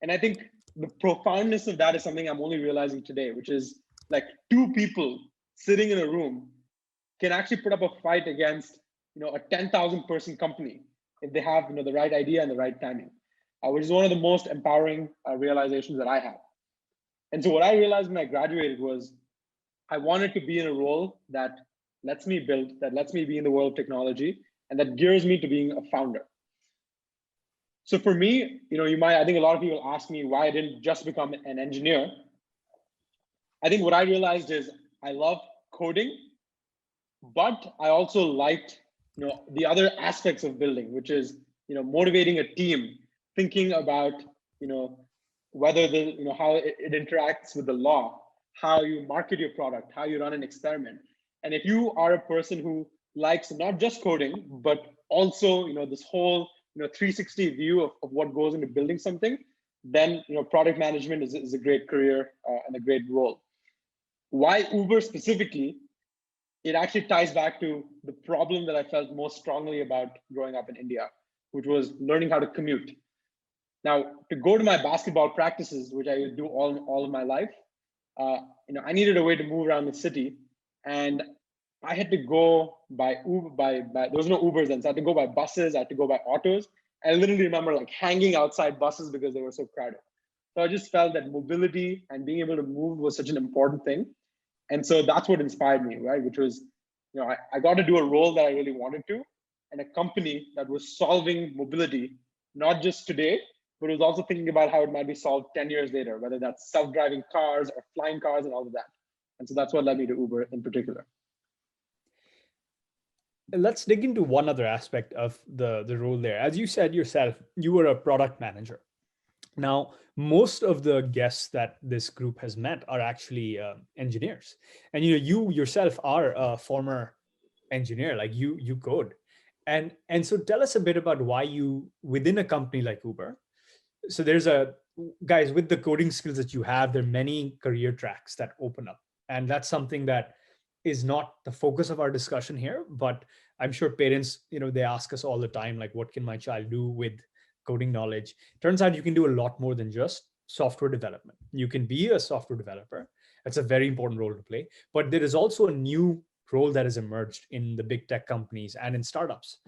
And I think the profoundness of that is something I'm only realizing today, which is like two people sitting in a room can actually put up a fight against a 10,000 person company if they have the right idea and the right timing, which is one of the most empowering realizations that I have. And so what I realized when I graduated was I wanted to be in a role that lets me build, that lets me be in the world of technology, and that gears me to being a founder. So for me, I think a lot of people ask me why I didn't just become an engineer. I think what I realized is I love coding, but I also liked, the other aspects of building, which is, motivating a team, thinking about, whether how it interacts with the law, how you market your product, how you run an experiment. And if you are a person who likes not just coding, but also, this whole, 360 view of what goes into building something, then, product management is a great career and a great role. Why Uber specifically? It actually ties back to the problem that I felt most strongly about growing up in India, which was learning how to commute. Now, to go to my basketball practices, which I do all of my life, I needed a way to move around the city, and I had to go by Uber. There was no Ubers then, so I had to go by buses. I had to go by autos. I literally remember like hanging outside buses because they were so crowded. So I just felt that mobility and being able to move was such an important thing. And so that's what inspired me, right? Which was, I got to do a role that I really wanted to, and a company that was solving mobility, not just today, but it was also thinking about how it might be solved 10 years later, whether that's self-driving cars or flying cars and all of that. And so that's what led me to Uber in particular. Let's dig into one other aspect of the role there. As you said yourself, you were a product manager. Now, most of the guests that this group has met are actually engineers, and you yourself are a former engineer, like you code, and so tell us a bit about why you, within a company like Uber, So there's a, guys, with the coding skills that you have, there are many career tracks that open up. And that's something that is not the focus of our discussion here, but I'm sure parents, they ask us all the time, like, what can my child do with coding knowledge? Turns out you can do a lot more than just software development. You can be a software developer. That's a very important role to play. But there is also a new role that has emerged in the big tech companies and in startups,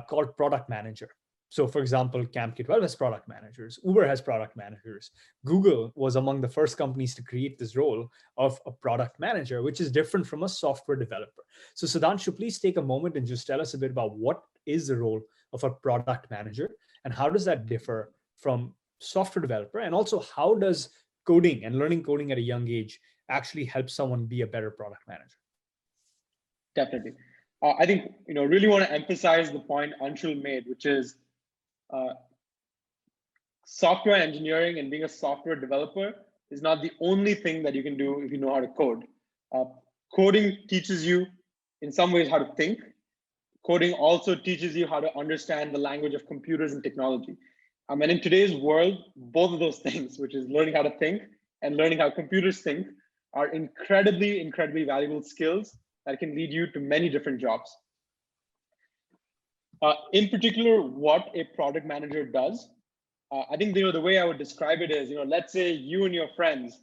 called product manager. So, for example, Camp K12 has product managers, Uber has product managers. Google was among the first companies to create this role of a product manager, which is different from a software developer. So, Sudhanshu, please take a moment and just tell us a bit about what is the role of a product manager and how does that differ from software developer? And also, how does coding and learning coding at a young age actually help someone be a better product manager? Definitely. I think, really want to emphasize the point Anshul made, which is software engineering and being a software developer is not the only thing that you can do if you know how to code. Coding teaches you, in some ways, how to think. Coding also teaches you how to understand the language of computers and technology. And in today's world, both of those things, which is learning how to think and learning how computers think, are incredibly, incredibly valuable skills that can lead you to many different jobs. In particular, what a product manager does, I think the way I would describe it is, let's say you and your friends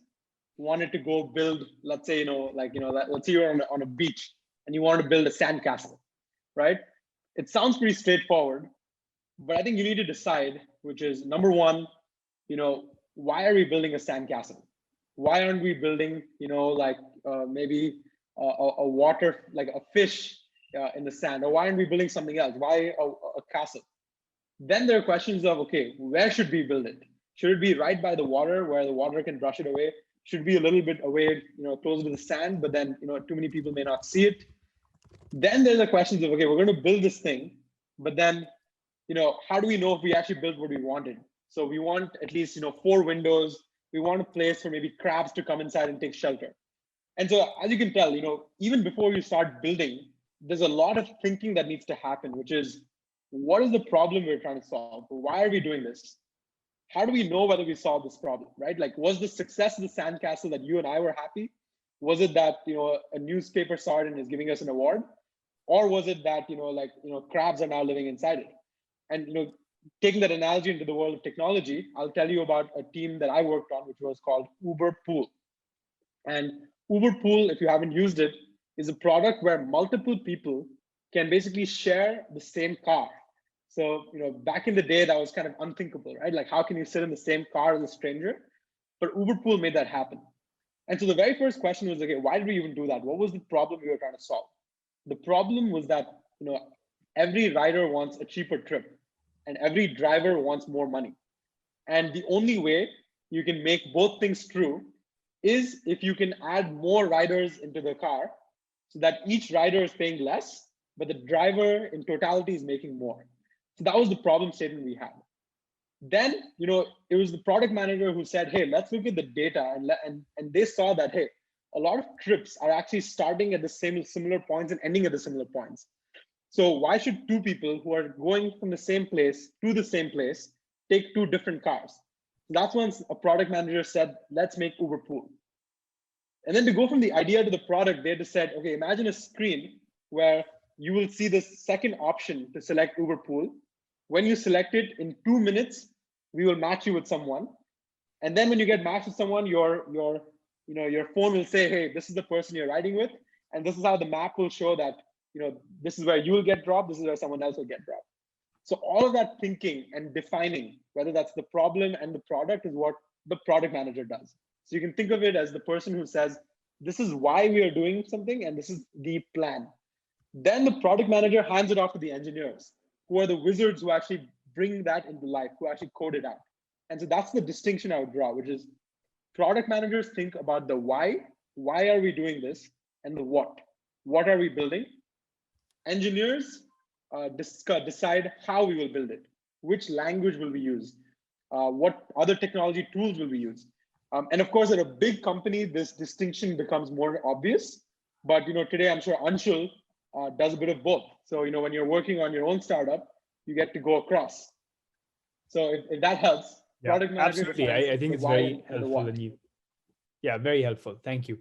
wanted to go build, let's say, let's say you're on a beach and you want to build a sandcastle, right? It sounds pretty straightforward, but I think you need to decide, which is number one, why are we building a sandcastle? Why aren't we building, maybe a water, like a fish in the sand? Or why aren't we building something else? Why a castle? Then there are questions of, okay, where should we build it? Should it be right by the water where the water can brush it away? Should it be a little bit away, closer to the sand, but then, too many people may not see it? Then there's the questions of, okay, we're going to build this thing, but then, how do we know if we actually built what we wanted? So we want at least, 4 windows. We want a place for maybe crabs to come inside and take shelter. And so as you can tell, even before you start building, there's a lot of thinking that needs to happen, which is, what is the problem we're trying to solve? Why are we doing this? How do we know whether we solved this problem, right? Like, was the success of the sandcastle that you and I were happy? Was it that, a newspaper saw it and is giving us an award? Or was it that, crabs are now living inside it? And, taking that analogy into the world of technology, I'll tell you about a team that I worked on, which was called Uber Pool. And Uber Pool, if you haven't used it, is a product where multiple people can basically share the same car. So, back in the day, that was kind of unthinkable, right? Like, how can you sit in the same car as a stranger? But Uber Pool made that happen. And so the very first question was, okay, why did we even do that? What was the problem we were trying to solve? The problem was that, every rider wants a cheaper trip and every driver wants more money. And the only way you can make both things true is if you can add more riders into the car so that each rider is paying less, but the driver in totality is making more. So that was the problem statement we had. Then, it was the product manager who said, hey, let's look at the data. And they saw that, hey, a lot of trips are actually starting at the similar points and ending at the similar points. So why should 2 people who are going from the same place to the same place take 2 different cars? That's when a product manager said, let's make Uber Pool. And then to go from the idea to the product, they just said, okay, imagine a screen where you will see this second option to select Uber Pool. When you select it, in 2 minutes, we will match you with someone. And then when you get matched with someone, your phone will say, hey, this is the person you're riding with. And this is how the map will show that, this is where you will get dropped. This is where someone else will get dropped. So all of that thinking and defining, whether that's the problem and the product, is what the product manager does. So you can think of it as the person who says, this is why we are doing something, and this is the plan. Then the product manager hands it off to the engineers, who are the wizards who actually bring that into life, who actually code it out. And so that's the distinction I would draw, which is product managers think about the why are we doing this, and the what are we building? Engineers decide how we will build it, which language will we use, what other technology tools will we use. And of course, at a big company, this distinction becomes more obvious. But today, I'm sure Anshul does a bit of both. So when you're working on your own startup, you get to go across. So if that helps, Yeah, product manager absolutely. defines I think the it's why very and the helpful. what. And you, yeah, very helpful. Thank you.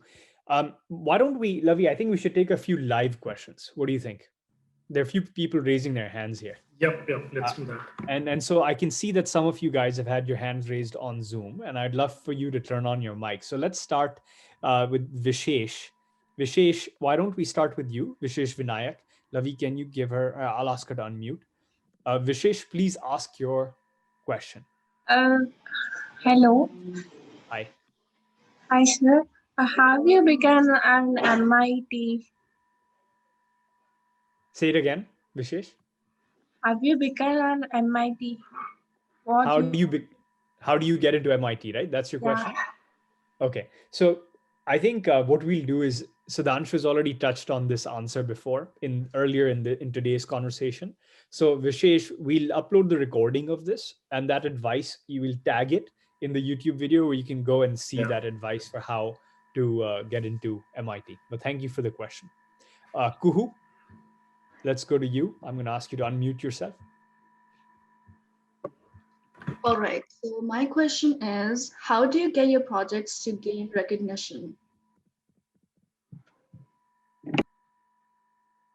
Why don't we, Lavi, I think we should take a few live questions. What do you think? There are a few people raising their hands here. Yep, Uh, let's do that. and so I can see that some of you guys have had your hands raised on Zoom, and I'd love for you to turn on your mic. So let's start with Vishesh. Vishesh, why don't we start with you, Vishesh Vinayak? Lavi, can you give her? I'll ask her to unmute. Vishesh, please ask your question. Uh, Hello. Hi. Hi, sir. Have you begun an MIT? Say it again, Vishesh. Have you begun an MIT? What How is, do you how do you get into MIT? Right, that's your yeah. question. Okay, so I think what we'll do is Sudhanshu has already touched on this answer before in earlier in today's conversation. So Vishesh, we'll upload the recording of this, and that advice you will tag it in the YouTube video where you can go and see Yeah. that advice for how to get into MIT. But thank you for the question. Kuhu, let's go to you. I'm going to ask you to unmute yourself. All right. So my question is, how do you get your projects to gain recognition?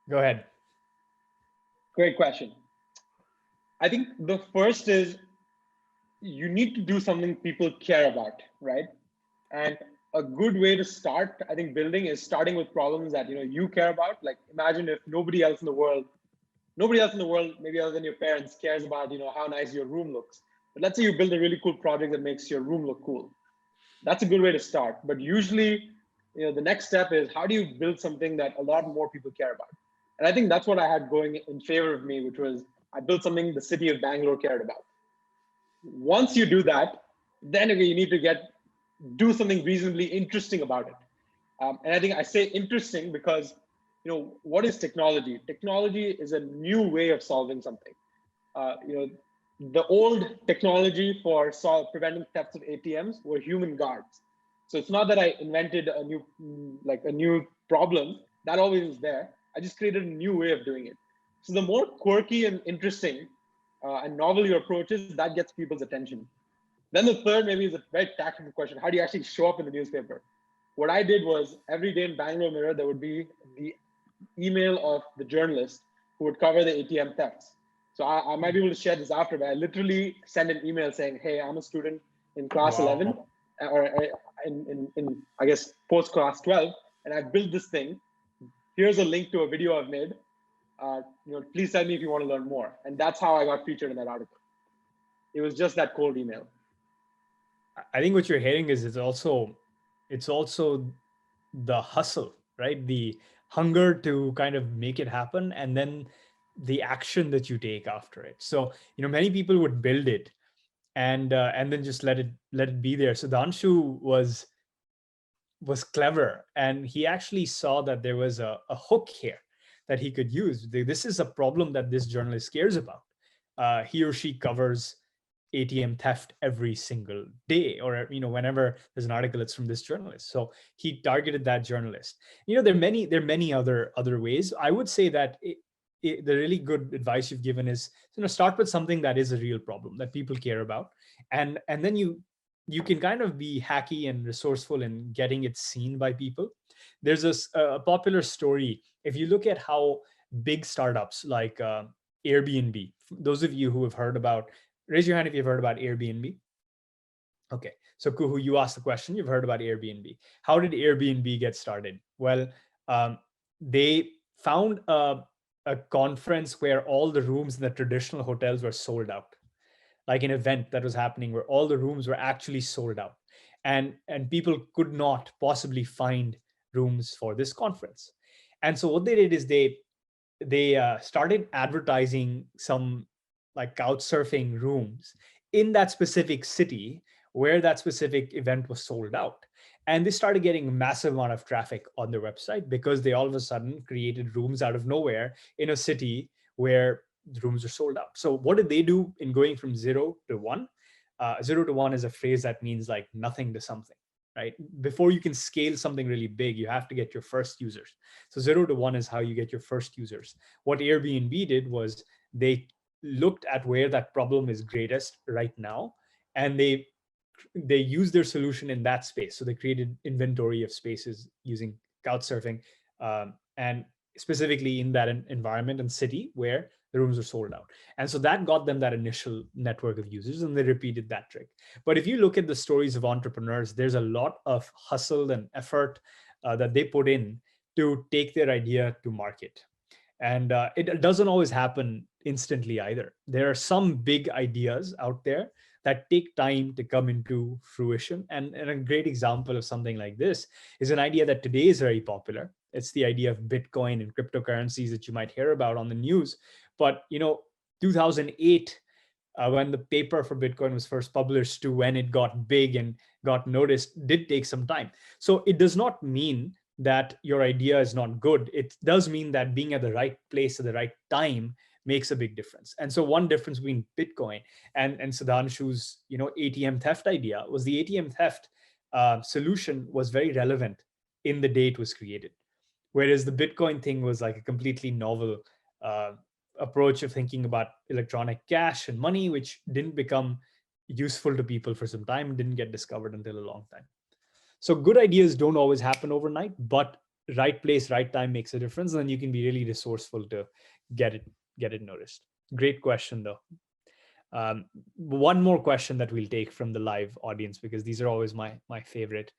Go ahead. Great question. I think the first is you need to do something people care about, right? And a good way to start, I think, building is starting with problems that you care about. Like imagine if nobody else in the world, maybe other than your parents, cares about how nice your room looks. But let's say you build a really cool project that makes your room look cool. That's a good way to start. But usually, the next step is how do you build something that a lot more people care about? And I think that's what I had going in favor of me, which was I built something the city of Bangalore cared about. Once you do that, then you need to do something reasonably interesting about it. And I think I say interesting because, what is technology? Technology is a new way of solving something. The old technology for preventing thefts of ATMs were human guards. So it's not that I invented a new problem. That always was there. I just created a new way of doing it. So the more quirky and interesting and novel your approach is, that gets people's attention. Then the third maybe is a very tactical question. How do you actually show up in the newspaper? What I did was every day in Bangalore Mirror, there would be the email of the journalist who would cover the ATM thefts. So I might be able to share this after, but I literally send an email saying, hey, I'm a student in class 11 or in I guess post class 12, and I built this thing. Here's a link to a video I've made. Please tell me if you want to learn more. And that's how I got featured in that article. It was just that cold email. I think what you're hearing is it's also the hustle, right? The hunger to kind of make it happen, and then the action that you take after it. So many people would build it and then just let it be there. So Danshu was clever, and he actually saw that there was a hook here that he could use. This is a problem that this journalist cares about. He or she covers ATM theft every single day, or whenever there's an article, it's from this journalist. So he targeted that journalist. There are many other ways. I would say that the really good advice you've given is start with something that is a real problem that people care about, and then you can kind of be hacky and resourceful in getting it seen by people. There's a popular story. If you look at how big startups like Airbnb, those of you who have heard about, raise your hand if you've heard about Airbnb. Okay, so Kuhu, you asked the question. You've heard about Airbnb. How did Airbnb get started? Well, they found a conference where all the rooms in the traditional hotels were sold out, like an event that was happening where all the rooms were actually sold out, and people could not possibly find rooms for this conference. And so what they did is they started advertising some like couch surfing rooms in that specific city where that specific event was sold out. And they started getting a massive amount of traffic on their website because they all of a sudden created rooms out of nowhere in a city where the rooms are sold out. So what did they do in going from 0 to 1? 0 to 1 is a phrase that means like nothing to something, right? Before you can scale something really big, you have to get your first users. So 0 to 1 is how you get your first users. What Airbnb did was they looked at where that problem is greatest right now, and they used their solution in that space. So they created inventory of spaces using couchsurfing, and specifically in that environment and city where the rooms are sold out. And so that got them that initial network of users, and they repeated that trick. But if you look at the stories of entrepreneurs, there's a lot of hustle and effort that they put in to take their idea to market. And it doesn't always happen instantly either. There are some big ideas out there that take time to come into fruition. And a great example of something like this is an idea that today is very popular. It's the idea of Bitcoin and cryptocurrencies that you might hear about on the news. But 2008, when the paper for Bitcoin was first published, to when it got big and got noticed, did take some time. So it does not mean that your idea is not good. It does mean that being at the right place at the right time makes a big difference. And so one difference between Bitcoin and Sudhanshu's ATM theft idea was the ATM theft solution was very relevant in the day it was created, whereas the Bitcoin thing was like a completely novel approach of thinking about electronic cash and money, which didn't become useful to people for some time, didn't get discovered until a long time. So good ideas don't always happen overnight, but right place, right time makes a difference. And then you can be really resourceful to get it noticed. Great question though. One more question that we'll take from the live audience, because these are always my favorite.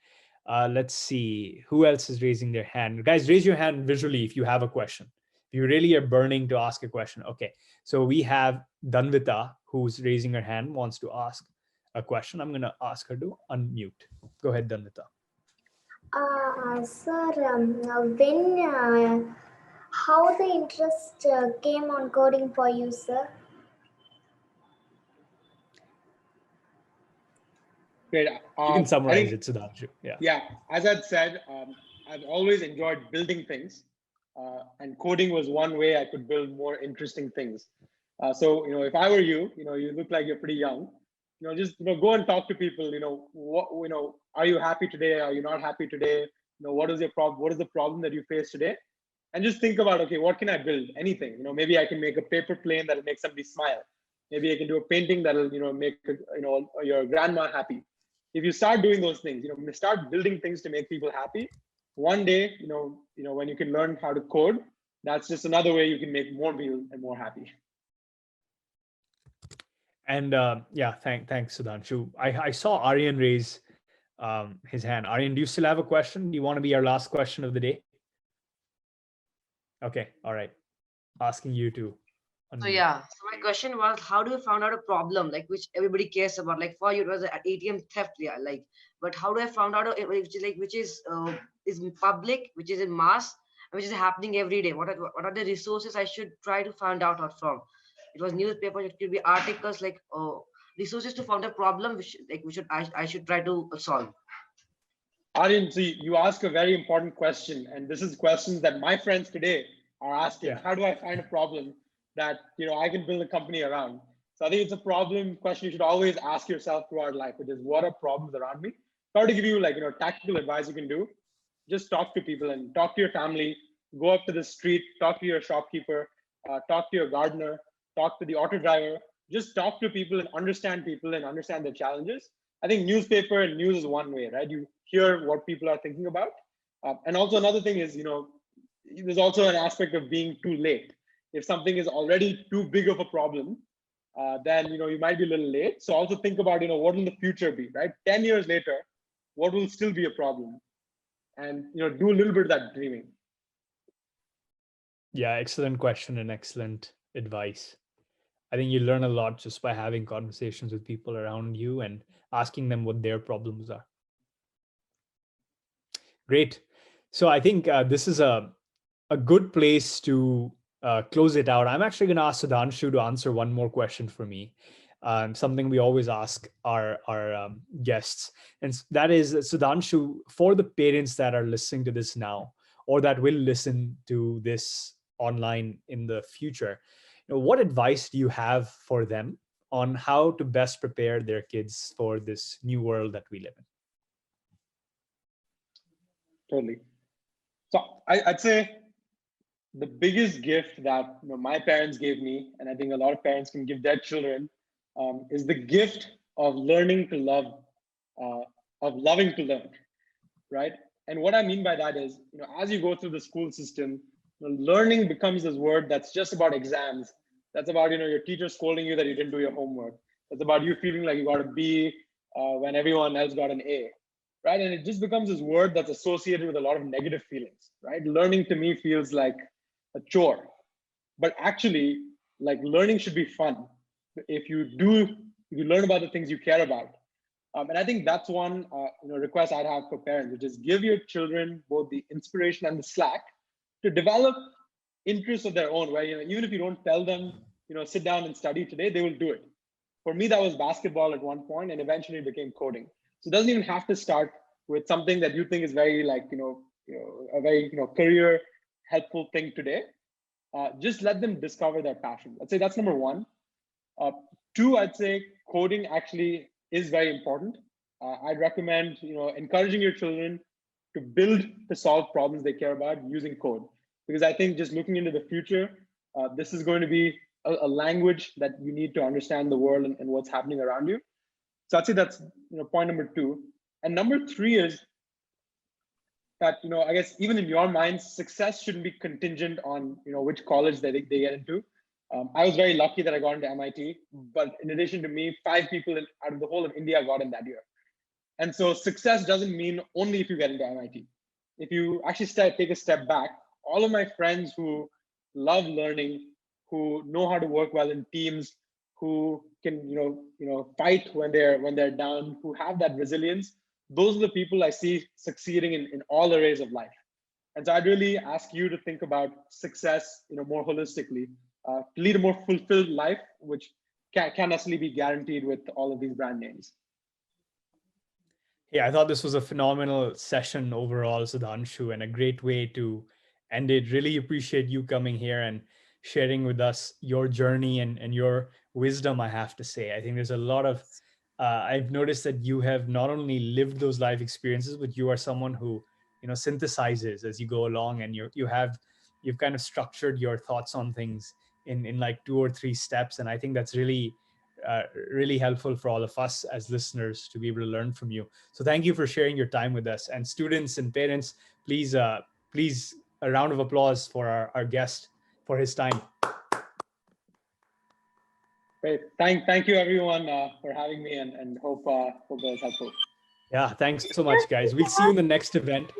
Let's see who else is raising their hand. Guys, raise your hand visually if you have a question. If you really are burning to ask a question. Okay, so we have Danvita who's raising her hand, wants to ask a question. I'm going to ask her to unmute. Go ahead, Danvita. Sir, how the interest came on coding for you, sir? Great. You can summarize it, Sudhanshu. Yeah, as I'd said, I've always enjoyed building things, and coding was one way I could build more interesting things. So if I were you, you look like you're pretty young. Just go and talk to people. Are you happy today? Are you not happy today? What is your problem? What is the problem that you face today? And just think about, okay, what can I build? Anything. Maybe I can make a paper plane that'll make somebody smile. Maybe I can do a painting that'll make your grandma happy. If you start doing those things, start building things to make people happy. One day, when you can learn how to code, that's just another way you can make more people and more happy. And thanks, Sudhanshu. I saw Aryan raise his hand. Aryan, do you still have a question? Do you want to be our last question of the day? Okay, all right. Asking you to. So my question was, how do you find out a problem like which everybody cares about? Like for you, it was an ATM theft, but how do I find out which is public, which is in mass, which is happening every day? What are the resources I should try to find out from? It was newspapers, it could be articles, resources to find a problem I should try to solve. Aryan, so you ask a very important question, and this is questions that my friends today are asking. How do I find a problem that I can build a company around? So I think it's a problem question you should always ask yourself throughout life, which is, what are problems around me? Try to give you tactical advice you can do. Just talk to people and talk to your family. Go up to the street, talk to your shopkeeper, talk to your gardener, talk to the auto driver. Just talk to people and understand their challenges. I think newspaper and news is one way, right? You hear what people are thinking about. And also another thing is, there's also an aspect of being too late. If something is already too big of a problem, then you might be a little late. So also think about what will the future be, right? 10 years later, what will still be a problem? And do a little bit of that dreaming. Yeah, excellent question and excellent advice. I think you learn a lot just by having conversations with people around you and asking them what their problems are. Great. So I think this is a good place to close it out. I'm actually going to ask Sudhanshu to answer one more question for me. Something we always ask our guests. And that is, Sudhanshu, for the parents that are listening to this now, or that will listen to this online in the future, what advice do you have for them on how to best prepare their kids for this new world that we live in? Totally. So I'd say the biggest gift that my parents gave me, and I think a lot of parents can give their children, is the gift of learning to love, of loving to learn, right? And what I mean by that is, as you go through the school system, learning becomes this word that's just about exams. That's about, your teacher scolding you that you didn't do your homework. That's about you feeling like you got a B when everyone else got an A, right? And it just becomes this word that's associated with a lot of negative feelings, right? Learning to me feels like a chore, but actually, like, learning should be fun. If you learn about the things you care about. And I think that's one request I'd have for parents, which is give your children both the inspiration and the slack to develop interests of their own, where even if you don't tell them, sit down and study today, they will do it. For me, that was basketball at one point, and eventually became coding. So it doesn't even have to start with something that you think is very a very career helpful thing today. Just let them discover their passion. I'd say that's number one. Two, I'd say coding actually is very important. I'd recommend encouraging your children to solve problems they care about using code, because I think just looking into the future, this is going to be a language that you need to understand the world and what's happening around you. So I'd say that's point number two. And number three is that I guess even in your minds, success shouldn't be contingent on which college they get into. I was very lucky that I got into MIT, but in addition to me, 5 people out of the whole of India got in that year. And so success doesn't mean only if you get into MIT. If you actually take a step back, all of my friends who love learning, who know how to work well in teams, who can fight when they're down, who have that resilience, those are the people I see succeeding in all areas of life. And so I'd really ask you to think about success more holistically, to lead a more fulfilled life, which can't necessarily be guaranteed with all of these brand names. Yeah, I thought this was a phenomenal session overall, Sudhanshu, and a great way to end it. Really appreciate you coming here and sharing with us your journey and your wisdom, I have to say. I think there's a lot of, I've noticed that you have not only lived those life experiences, but you are someone who, synthesizes as you go along, and you've kind of structured your thoughts on things in like 2 or 3 steps. And I think that's really helpful for all of us as listeners to be able to learn from you. So thank you for sharing your time with us. And students and parents, please a round of applause for our guest for his time. Great. Thank you everyone for having me, and hope that was helpful. Yeah, thanks so much, guys. We'll see you in the next event.